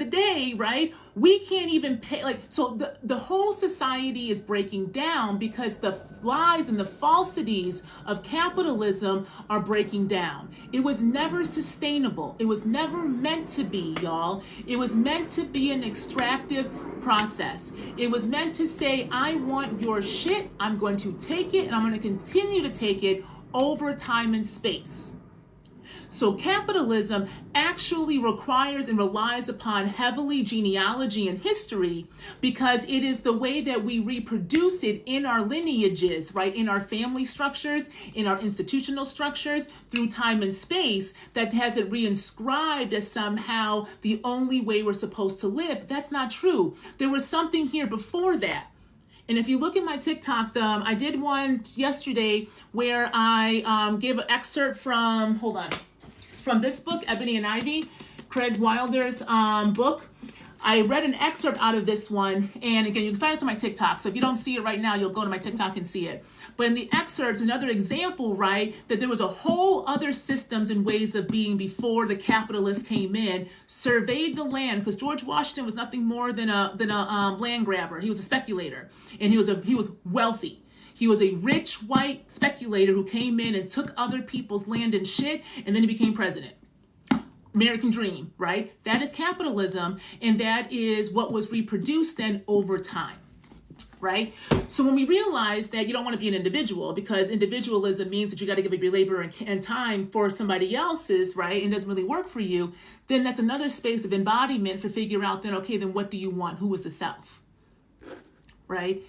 day, right, we can't even pay, so the whole society is breaking down because the lies and the falsities of capitalism are breaking down. It was never sustainable. It was never meant to be, y'all. It was meant to be an extractive process. It was meant to say, I want your shit, I'm going to take it, and I'm going to continue to take it over time and space. So capitalism actually requires and relies upon heavily genealogy and history because it is the way that we reproduce it in our lineages, right? In our family structures, in our institutional structures, through time and space, that has it reinscribed as somehow the only way we're supposed to live. That's not true. There was something here before that. And if you look at my TikTok, I did one yesterday where I gave an excerpt from this book, Ebony and Ivy, Craig Wilder's book. I read an excerpt out of this one. And again, you can find it on my TikTok. So if you don't see it right now, you'll go to my TikTok and see it. But in the excerpts, another example, right, that there was a whole other systems and ways of being before the capitalists came in, surveyed the land, because George Washington was nothing more than a land grabber. He was a speculator, and he was wealthy. He was a rich white speculator who came in and took other people's land and shit, and then he became president. American dream, right? That is capitalism, and that is what was reproduced then over time, right? So when we realize that you don't want to be an individual, because individualism means that you got to give up your labor and time for somebody else's, right? And it doesn't really work for you, then that's another space of embodiment for figure out then, okay, then what do you want? Who is the self, right?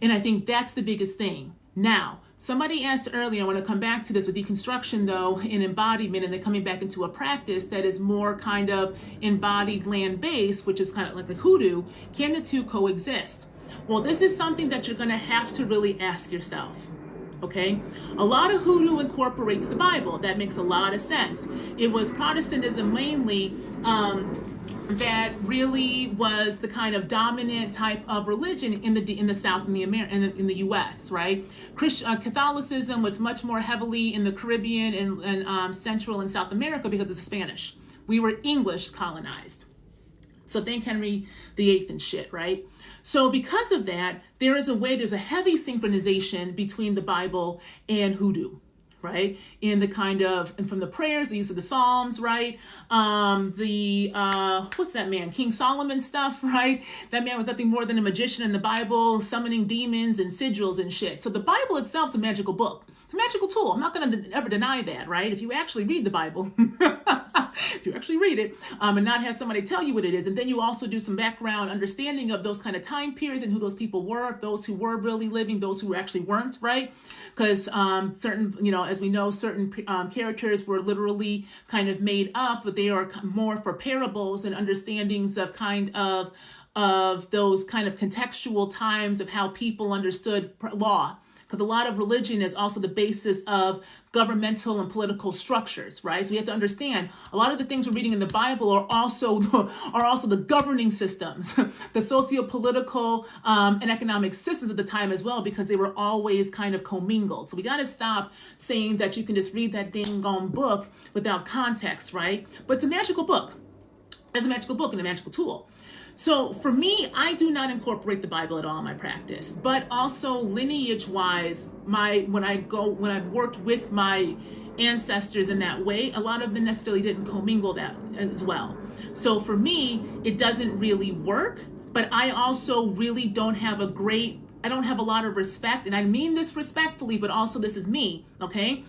And I think that's the biggest thing. Now, somebody asked earlier, I want to come back to this with deconstruction though, in embodiment, and then coming back into a practice that is more kind of embodied land-based, which is kind of like a hoodoo. Can the two coexist? Well, this is something that you're going to have to really ask yourself. Okay? A lot of hoodoo incorporates the Bible. That makes a lot of sense. It was Protestantism mainly that really was the kind of dominant type of religion in the South, in the U.S., right? Catholicism was much more heavily in the Caribbean and Central and South America because it's Spanish. We were English colonized, So thank Henry VIII and shit, right? So because of that, there's a heavy synchronization between the Bible and hoodoo, right? In the and from the prayers, the use of the Psalms, right? What's that man? King Solomon stuff, right? That man was nothing more than a magician in the Bible, summoning demons and sigils and shit. So the Bible itself is a magical book. It's a magical tool. I'm not going to ever deny that, right? If you actually read the Bible, if you actually read it, and not have somebody tell you what it is, and then you also do some background understanding of those kind of time periods and who those people were, those who were really living, those who actually weren't, right? Because certain, as we know, certain characters were literally kind of made up, but they are more for parables and understandings of those kind of contextual times of how people understood law. Because a lot of religion is also the basis of governmental and political structures, right? So we have to understand a lot of the things we're reading in the Bible are also the governing systems, the socio-political and economic systems of the time as well, because they were always kind of commingled. So we got to stop saying that you can just read that dang on book without context, right? But it's a magical book. It's a magical book and a magical tool. So for me, I do not incorporate the Bible at all in my practice, but also lineage-wise, when I've worked with my ancestors in that way, a lot of them necessarily didn't commingle that as well. So for me, it doesn't really work, but I also really don't have I don't have a lot of respect, and I mean this respectfully, but also this is me, okay?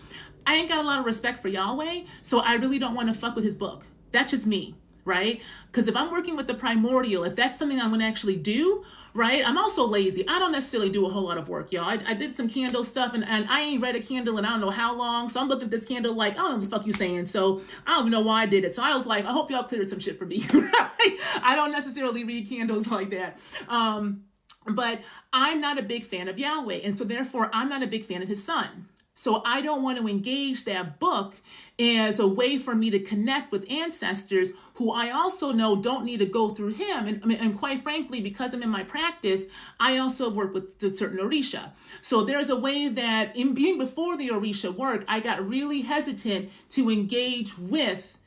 I ain't got a lot of respect for Yahweh, so I really don't want to fuck with his book. That's just me. Right? Because if I'm working with the primordial, if that's something I'm going to actually do, right? I'm also lazy. I don't necessarily do a whole lot of work, y'all. I did some candle stuff and I ain't read a candle in I don't know how long. So I'm looking at this candle like, I don't know what the fuck you saying. So I don't even know why I did it. So I was like, I hope y'all cleared some shit for me. Right? I don't necessarily read candles like that. But I'm not a big fan of Yahweh. And so therefore, I'm not a big fan of his son. So I don't want to engage that book as a way for me to connect with ancestors who I also know don't need to go through him. And quite frankly, because I'm in my practice, I also work with the certain Orisha. So there's a way that even before the Orisha work, I got really hesitant to engage with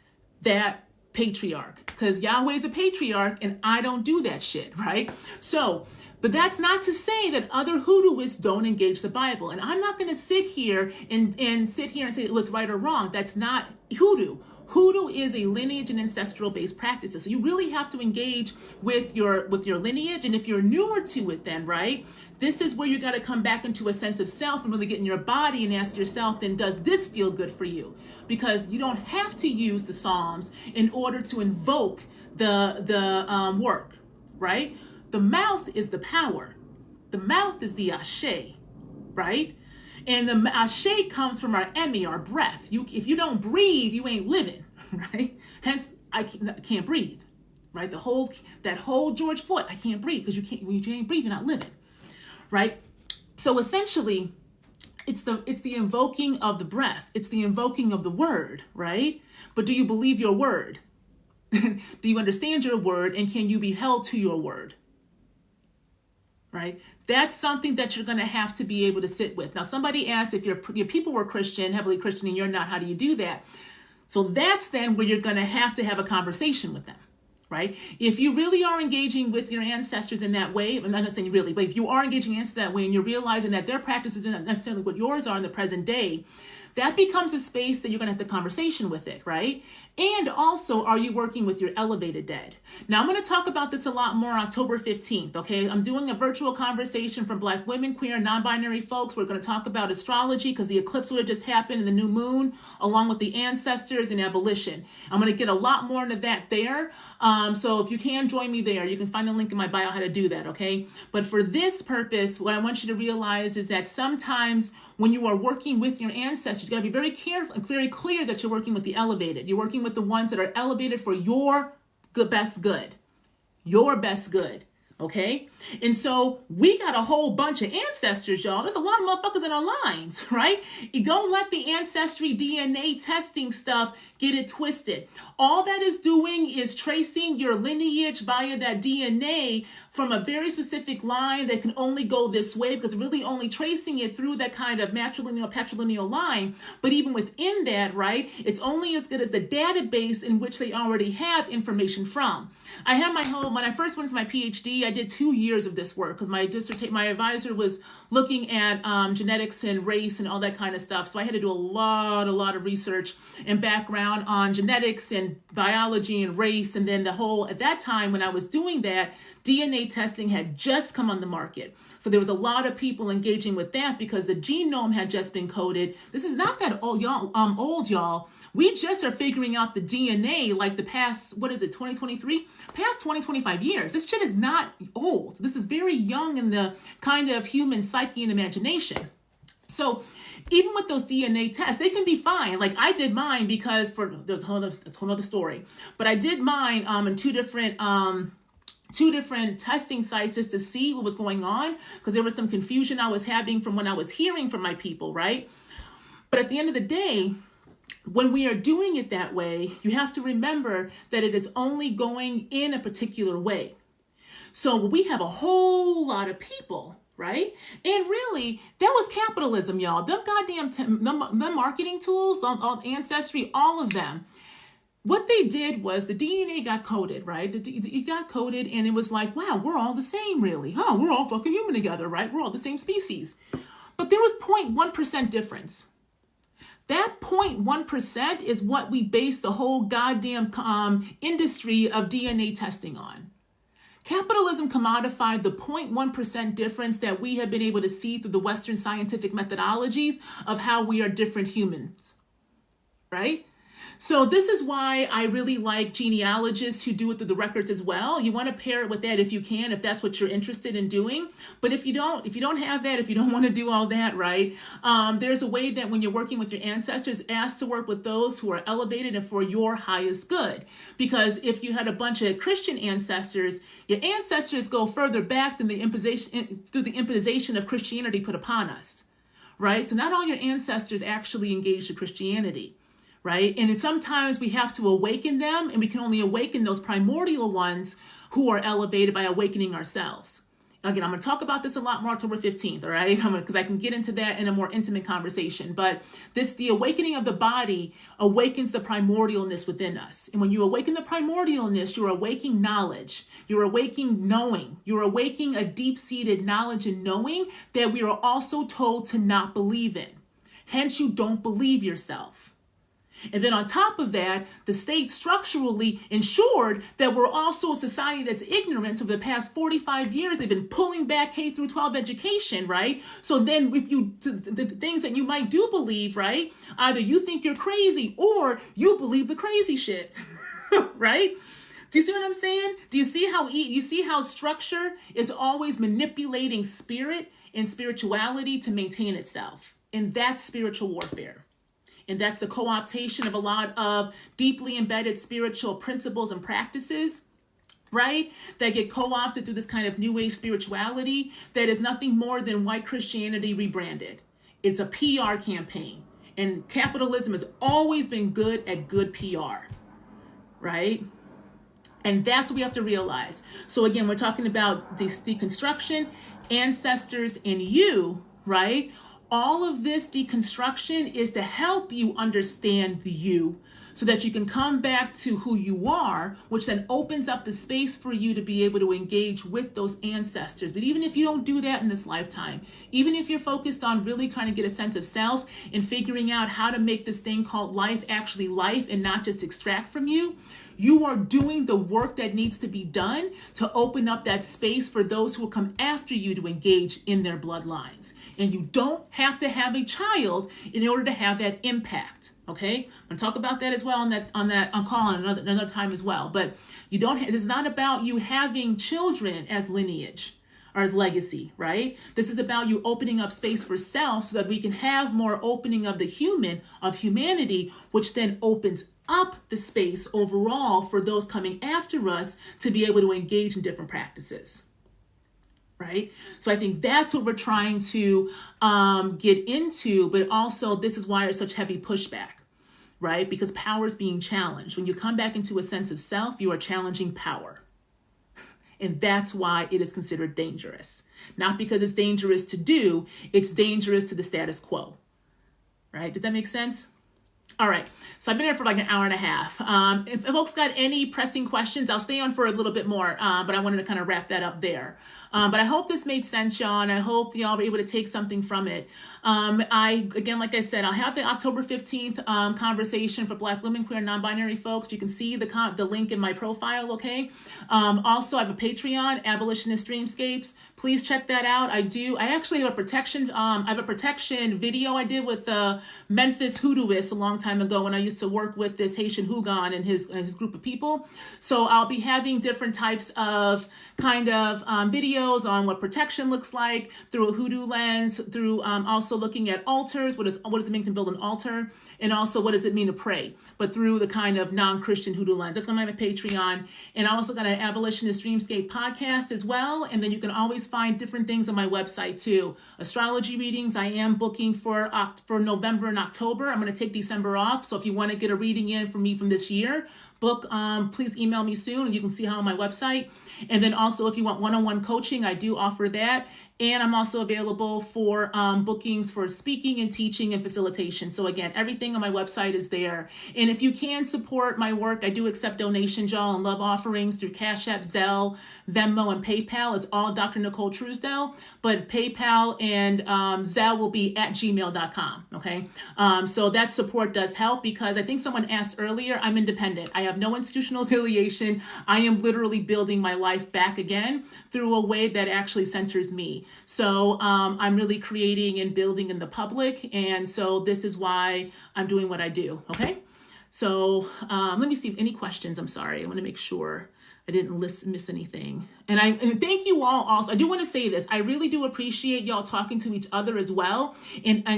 that patriarch because Yahweh is a patriarch and I don't do that shit, right? So, but that's not to say that other hoodooists don't engage the Bible. And I'm not going to sit here and say what's right or wrong. That's not hoodoo. Hoodoo is a lineage and ancestral based practices. So you really have to engage with your lineage. And if you're newer to it then, right, this is where you got to come back into a sense of self and really get in your body and ask yourself, then does this feel good for you? Because you don't have to use the Psalms in order to invoke the work, right? The mouth is the power. The mouth is the ashe, right? And the ashe comes from our emi, our breath. If you don't breathe, you ain't living, right? Hence, I can't breathe, right? That whole George Floyd, I can't breathe because when you can't breathe, you're not living, right? So essentially, it's the invoking of the breath. It's the invoking of the word, right? But do you believe your word? Do you understand your word? And can you be held to your word? Right? That's something that you're going to have to be able to sit with. Now, somebody asked if your people were Christian, heavily Christian, and you're not, how do you do that? So that's then where you're going to have a conversation with them, right? If you really are engaging with your ancestors in that way, I'm not saying really, but if you are engaging ancestors that way and you're realizing that their practices are not necessarily what yours are in the present day, that becomes a space that you're going to have the conversation with it, right? And also, are you working with your elevated dead? Now, I'm going to talk about this a lot more on October 15th, okay? I'm doing a virtual conversation for Black women, queer, non-binary folks. We're going to talk about astrology because the eclipse would have just happened and the new moon, along with the ancestors and abolition. I'm going to get a lot more into that there. So if you can join me there, you can find a link in my bio how to do that, okay? But for this purpose, what I want you to realize is that sometimes when you are working with your ancestors, you got to be very careful and very clear that you're working with the elevated. You're working with the ones that are elevated for your best good, your best good. Okay. And so we got a whole bunch of ancestors, y'all. There's a lot of motherfuckers in our lines, right? You don't let the ancestry DNA testing stuff get it twisted. All that is doing is tracing your lineage via that DNA from a very specific line that can only go this way, because really only tracing it through that kind of matrilineal, patrilineal line. But even within that, right, it's only as good as the database in which they already have information from. I had when I first went into my PhD, I did 2 years of this work because my advisor was looking at genetics and race and all that kind of stuff. So I had to do a lot of research and background on genetics and biology and race. And then at that time when I was doing that, DNA testing had just come on the market. So there was a lot of people engaging with that because the genome had just been coded. This is not that old, y'all. We just are figuring out the DNA like the past, 2023? Past 20, 25 years. This shit is not old. This is very young in the kind of human psyche and imagination. So even with those DNA tests, they can be fine. Like I did mine because that's a whole other story. But I did mine in two different testing sites just to see what was going on, because there was some confusion I was having from when I was hearing from my people, right? But at the end of the day, when we are doing it that way, you have to remember that it is only going in a particular way. So we have a whole lot of people, right? And really, that was capitalism, y'all. Them goddamn the marketing tools, Ancestry, all of them. What they did was the DNA got coded, right? It got coded and it was like, wow, we're all the same, really. Oh, we're all fucking human together, right? We're all the same species. But there was 0.1% difference. That 0.1% is what we base the whole goddamn industry of DNA testing on. Capitalism commodified the 0.1% difference that we have been able to see through the Western scientific methodologies of how we are different humans, right? So this is why I really like genealogists who do it through the records as well. You want to pair it with that if you can, if that's what you're interested in doing. But if you don't have that, if you don't want to do all that, right, there's a way that when you're working with your ancestors, ask to work with those who are elevated and for your highest good. Because if you had a bunch of Christian ancestors, your ancestors go further back than the imposition of Christianity put upon us, right? So not all your ancestors actually engaged in Christianity. Right? And sometimes we have to awaken them, and we can only awaken those primordial ones who are elevated by awakening ourselves. Again, I'm going to talk about this a lot more October 15th, all right? Because I can get into that in a more intimate conversation. But the awakening of the body awakens the primordialness within us. And when you awaken the primordialness, you're awakening knowledge. You're awakening knowing. You're awakening a deep-seated knowledge and knowing that we are also told to not believe in. Hence, you don't believe yourself. And then on top of that, the state structurally ensured that we're also a society that's ignorant. Over the past 45 years, they've been pulling back K through 12 education, right? So then if the things that you might do believe, right? Either you think you're crazy or you believe the crazy shit, right? Do you see what I'm saying? Do you see how structure is always manipulating spirit and spirituality to maintain itself? And that's spiritual warfare. And that's the co-optation of a lot of deeply embedded spiritual principles and practices, right? That get co-opted through this kind of new age spirituality that is nothing more than white Christianity rebranded. It's a PR campaign. And capitalism has always been good at good PR, right? And that's what we have to realize. So again, we're talking about deconstruction, ancestors, and you, right? All of this deconstruction is to help you understand the you so that you can come back to who you are, which then opens up the space for you to be able to engage with those ancestors. But even if you don't do that in this lifetime, even if you're focused on really trying to get a sense of self and figuring out how to make this thing called life actually life and not just extract from you, you are doing the work that needs to be done to open up that space for those who will come after you to engage in their bloodlines. And you don't have to have a child in order to have that impact. Okay, I'm gonna talk about that as well on call another time as well. But you don't. It's not about you having children as lineage or as legacy, right? This is about you opening up space for self so that we can have more opening of the humanity, which then opens up the space overall for those coming after us to be able to engage in different practices. right? So I think that's what we're trying to get into, but also this is why there's such heavy pushback, right? Because power is being challenged. When you come back into a sense of self, you are challenging power. And that's why it is considered dangerous. Not because it's dangerous to do, it's dangerous to the status quo, right? Does that make sense? All right, so I've been here for like an hour and a half. If folks got any pressing questions, I'll stay on for a little bit more, but I wanted to kind of wrap that up there. But I hope this made sense, y'all, and I hope y'all were able to take something from it. Again, like I said, I'll have the October 15th conversation for Black women, queer, and non-binary folks. You can see the link in my profile, okay? Also, I have a Patreon, Abolitionist Dreamscapes. Please check that out. I actually have a protection, video I did with Memphis Hoodooist a long time ago when I used to work with this Haitian Hugon and his group of people. So I'll be having different types of videos on what protection looks like through a hoodoo lens, through also looking at altars. What does it mean to build an altar? And also, what does it mean to pray? But through the kind of non-Christian hoodoo lens. That's going to be my Patreon. And I also got an Abolitionist Dreamscape podcast as well. And then you can always find different things on my website too. Astrology readings, I am booking for November and October. I'm going to take December off. So if you want to get a reading in from me from this year, please email me soon and you can see how on my website. And then also if you want one-on-one coaching, I do offer that. And I'm also available for bookings for speaking and teaching and facilitation. So again, everything on my website is there. And if you can support my work, I do accept donations, y'all, and love offerings through Cash App, Zelle, Venmo, and PayPal. It's all Dr. Nicole Truesdell, but PayPal and Zelle will be at gmail.com, okay? So that support does help because I think someone asked earlier, I'm independent. I have no institutional affiliation. I am literally building my life back again through a way that actually centers me. So I'm really creating and building in the public. And so this is why I'm doing what I do, okay? So let me see if any questions. I'm sorry. I want to make sure I didn't miss anything. And thank you all also. I do want to say this. I really do appreciate y'all talking to each other as well and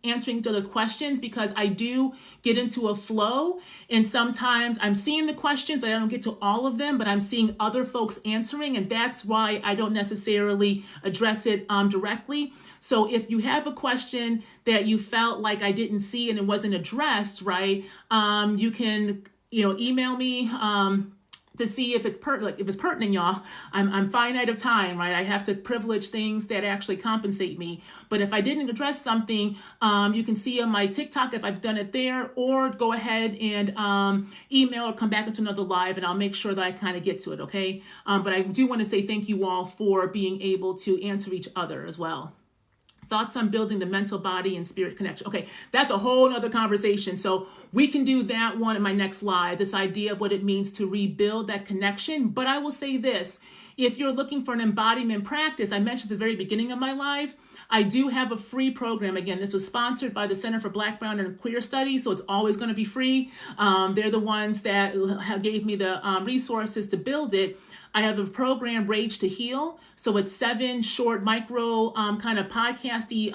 answering each other's questions because I do get into a flow. And sometimes I'm seeing the questions, but I don't get to all of them, but I'm seeing other folks answering. And that's why I don't necessarily address it directly. So if you have a question that you felt like I didn't see and it wasn't addressed, right, you can, email me, to see if it's pertinent, y'all. I'm finite of time, right? I have to privilege things that actually compensate me. But if I didn't address something, you can see on my TikTok if I've done it there, or go ahead and email or come back into another live, and I'll make sure that I kind of get to it, okay? But I do want to say thank you all for being able to answer each other as well. Thoughts on building the mental, body, and spirit connection. Okay, that's a whole nother conversation. So we can do that one in my next live, this idea of what it means to rebuild that connection. But I will say this, if you're looking for an embodiment practice, I mentioned at the very beginning of my live, I do have a free program. Again, this was sponsored by the Center for Black, Brown, and Queer Studies, so it's always going to be free. They're the ones that gave me the resources to build it. I have a program, Rage to Heal. So it's 7 short micro kind of podcasty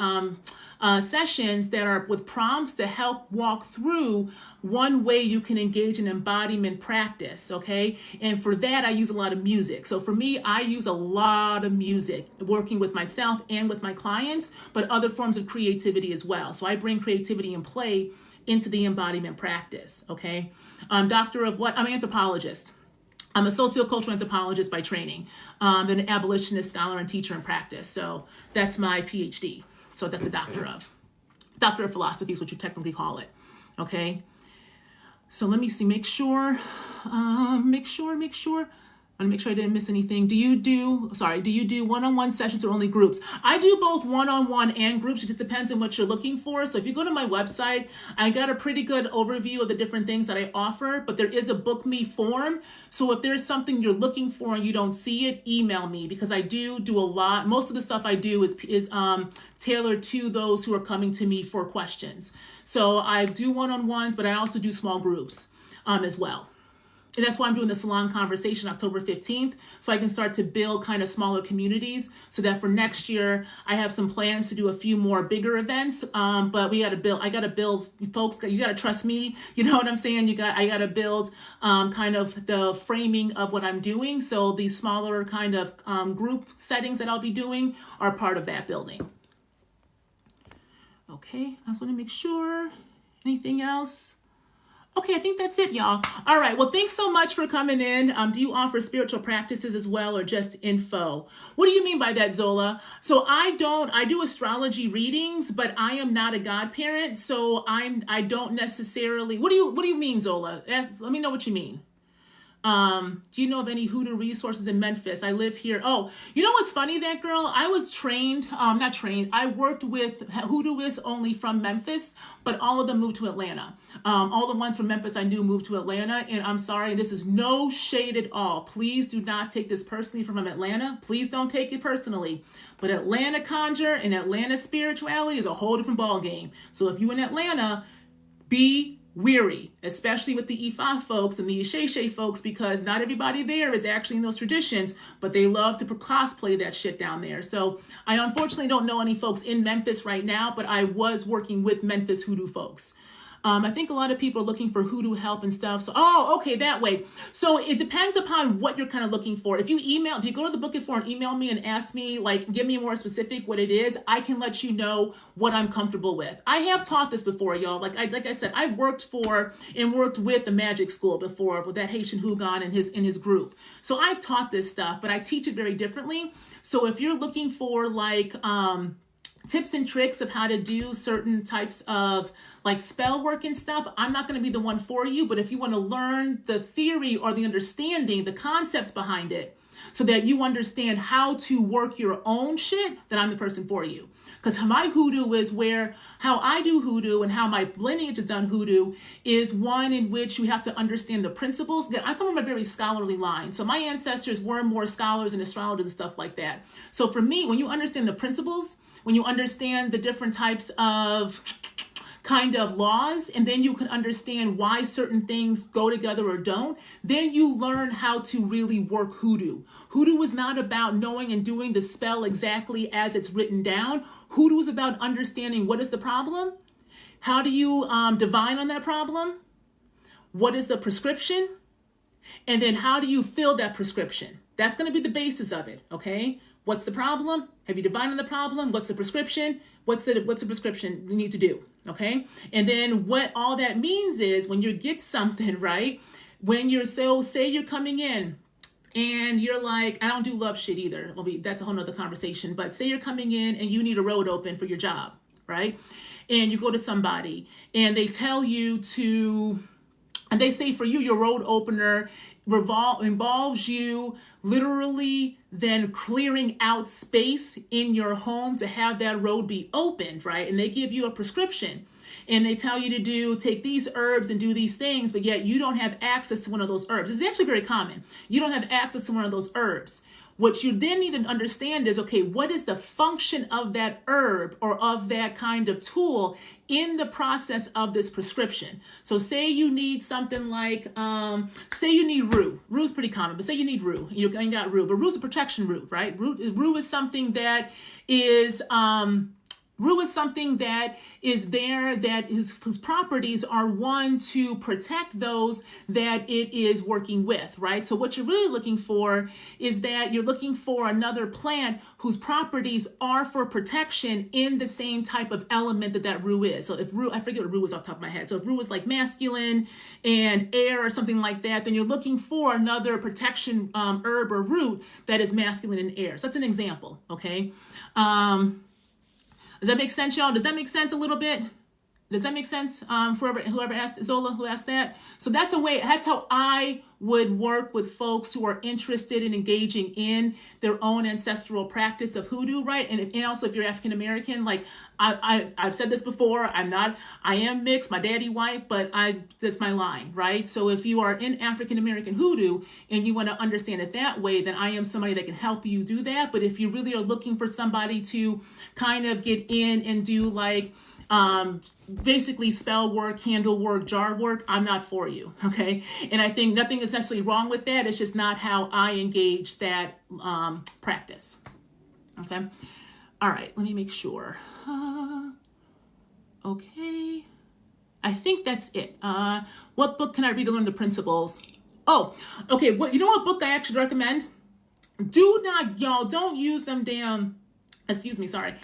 sessions that are with prompts to help walk through one way you can engage in embodiment practice, okay? And for that, I use a lot of music. So for me, I use a lot of music working with myself and with my clients, but other forms of creativity as well. So I bring creativity and play into the embodiment practice, okay? Doctor of what? I'm an anthropologist. I'm a sociocultural anthropologist by training, an abolitionist scholar and teacher in practice. So that's my PhD. So that's a doctor of philosophy is what you technically call it. Okay. So let me see, make sure I want to make sure I didn't miss anything. Do you do one-on-one sessions or only groups? I do both one-on-one and groups. It just depends on what you're looking for. So if you go to my website, I got a pretty good overview of the different things that I offer, but there is a book me form. So if there's something you're looking for and you don't see it, email me because I do a lot. Most of the stuff I do is tailored to those who are coming to me for questions. So I do one-on-ones, but I also do small groups as well. And that's why I'm doing the salon conversation October 15th, so I can start to build kind of smaller communities, so that for next year, I have some plans to do a few more bigger events. But I got to build folks, you got to trust me. You know what I'm saying? I got to build kind of the framing of what I'm doing. So these smaller kind of group settings that I'll be doing are part of that building. Okay, I just want to make sure. Anything else? Okay, I think that's it, y'all. All right, well, thanks so much for coming in. Do you offer spiritual practices as well, or just info? What do you mean by that, Zola? So I do astrology readings, but I am not a godparent, so I don't necessarily, what do you mean, Zola? Let me know what you mean. Do you know of any hoodoo resources in Memphis? I live here. Oh, you know what's funny, that girl? I was trained, not trained. I worked with hoodooists only from Memphis, but all of them moved to Atlanta. All the ones from Memphis I knew moved to Atlanta, and I'm sorry, this is no shade at all. Please do not take this personally from Atlanta. Please don't take it personally. But Atlanta conjure and Atlanta spirituality is a whole different ball game. So if you're in Atlanta, be weary, especially with the Ifa folks and the Isheshe folks, because not everybody there is actually in those traditions, but they love to cosplay that shit down there. So I unfortunately don't know any folks in Memphis right now, but I was working with Memphis hoodoo folks. I think a lot of people are looking for hoodoo help and stuff. So, okay, that way. So it depends upon what you're kind of looking for. If you go to the Book It For and email me and ask me, like, give me more specific what it is, I can let you know what I'm comfortable with. I have taught this before, y'all. Like I said, I've worked with the magic school before with that Haitian Hugon and his group. So I've taught this stuff, but I teach it very differently. So if you're looking for like tips and tricks of how to do certain types of like spell work and stuff, I'm not going to be the one for you. But if you want to learn the theory or the understanding, the concepts behind it, so that you understand how to work your own shit, then I'm the person for you. Because my hoodoo is how I do hoodoo and how my lineage is done hoodoo is one in which you have to understand the principles. I come from a very scholarly line. So my ancestors were more scholars and astrologers and stuff like that. So for me, when you understand the principles, when you understand the different types of kind of laws, and then you can understand why certain things go together or don't, then you learn how to really work hoodoo. Hoodoo is not about knowing and doing the spell exactly as it's written down. Hoodoo is about understanding what is the problem, how do you divine on that problem, what is the prescription, and then how do you fill that prescription. That's going to be the basis of it, okay? What's the problem? Have you divined on the problem? What's the prescription? What's the prescription you need to do? Okay. And then what all that means is when you get something, right? When you're say you're coming in and you're like, I don't do love shit either. That's a whole nother conversation. But say you're coming in and you need a road open for your job, right? And you go to somebody and they tell you and they say for you, your road opener involves you literally then clearing out space in your home to have that road be opened, right? And they give you a prescription and they tell you to take these herbs and do these things, but yet you don't have access to one of those herbs. It's actually very common. You don't have access to one of those herbs. What you then need to understand is, okay, what is the function of that herb or of that kind of tool in the process of this prescription? So say you need something like, say you need rue. Rue is pretty common, but say you need rue. You got rue, but rue is a protection root, right? Rue is something that is... Rue is something that is there, that whose properties are one to protect those that it is working with, right? So what you're really looking for is that you're looking for another plant whose properties are for protection in the same type of element that rue is. So if rue, I forget what rue is off the top of my head. So if rue is like masculine and air or something like that, then you're looking for another protection herb or root that is masculine and air. So that's an example, okay? Does that make sense, y'all? Does that make sense a little bit? Does that make sense? Whoever asked, Zola, who asked that? So that's how I would work with folks who are interested in engaging in their own ancestral practice of hoodoo, right? And also if you're African American, like I've said this before, I am mixed, my daddy white, but that's my line, right? So if you are in African American hoodoo and you want to understand it that way, then I am somebody that can help you do that. But if you really are looking for somebody to kind of get in and do like basically spell work, handle work, jar work, I'm not for you, okay? And I think nothing is necessarily wrong with that. It's just not how I engage that practice, okay? All right, let me make sure. Okay, I think that's it. What book can I read to learn the principles? Oh, okay, you know what book I actually recommend? Do not, y'all, don't use them damn, excuse me, sorry.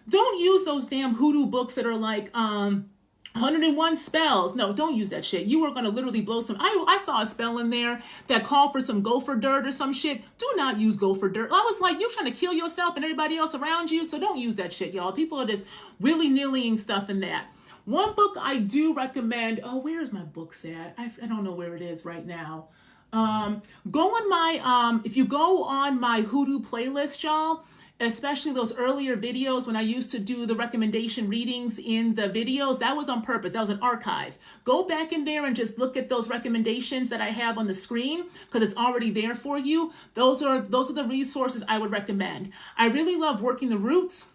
Don't use those damn hoodoo books that are like 101 spells. No, don't use that shit. You are going to literally blow some. I saw a spell in there that called for some gopher dirt or some shit. Do not use gopher dirt. I was like, you're trying to kill yourself and everybody else around you. So don't use that shit, y'all. People are just willy-nillying stuff in that. One book I do recommend. Oh, where is my books at? I don't know where it is right now. Go on my, if you go on my hoodoo playlist, y'all, especially those earlier videos when I used to do the recommendation readings in the videos, that was on purpose. That was an archive. Go back in there and just look at those recommendations that I have on the screen because it's already there for you. Those are the resources I would recommend. I really love Working the Roots.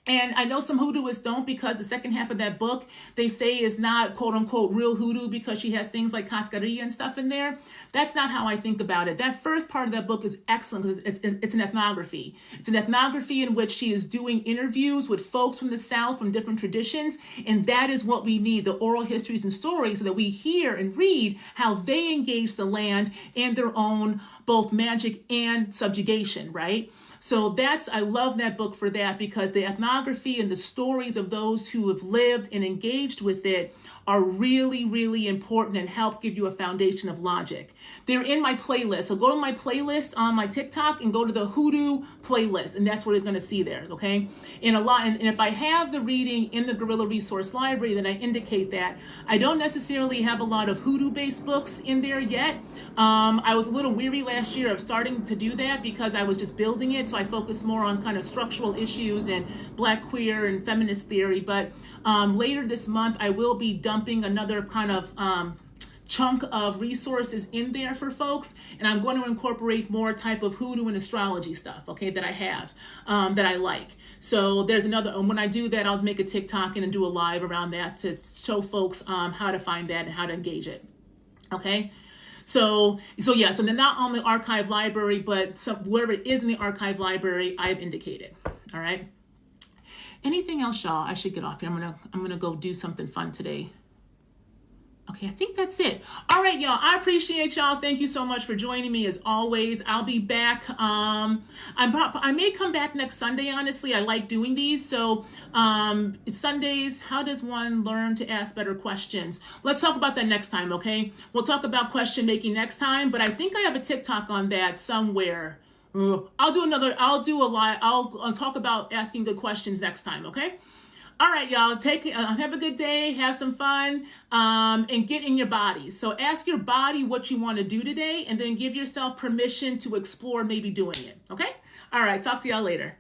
And I know some hoodooists don't because the second half of that book, they say is not quote unquote real hoodoo because she has things like cascarilla and stuff in there. That's not how I think about it. That first part of that book is excellent because it's an ethnography. It's an ethnography in which she is doing interviews with folks from the South from different traditions. And that is what we need, the oral histories and stories so that we hear and read how they engage the land and their own both magic and subjugation, right? So I love that book for that because the ethnography and the stories of those who have lived and engaged with it are really, really important and help give you a foundation of logic. They're in my playlist. So go to my playlist on my TikTok and go to the hoodoo playlist. And that's what you're going to see there. Okay. And if I have the reading in the Guerrilla Resource Library, then I indicate that. I don't necessarily have a lot of hoodoo based books in there yet. I was a little weary last year of starting to do that because I was just building it. So I focused more on kind of structural issues and Black, queer, and feminist theory. But later this month, I will be dumping another kind of chunk of resources in there for folks. And I'm going to incorporate more type of hoodoo and astrology stuff, okay, that I have, that I like. So there's another, when I do that, I'll make a TikTok and do a live around that to show folks how to find that and how to engage it, okay? So yeah, so they're not on the archive library, but wherever it is in the archive library, I've indicated. All right. Anything else, y'all? I should get off here. I'm gonna go do something fun today. Okay, I think that's it. All right, y'all. I appreciate y'all. Thank you so much for joining me as always. I'll be back. I may come back next Sunday, honestly. I like doing these. So it's Sundays. How does one learn to ask better questions? Let's talk about that next time, okay? We'll talk about question making next time, but I think I have a TikTok on that somewhere. I'll do a live. I'll talk about asking good questions next time, okay? All right, y'all, have a good day, have some fun, and get in your body. So ask your body what you want to do today, and then give yourself permission to explore maybe doing it, okay? All right, talk to y'all later.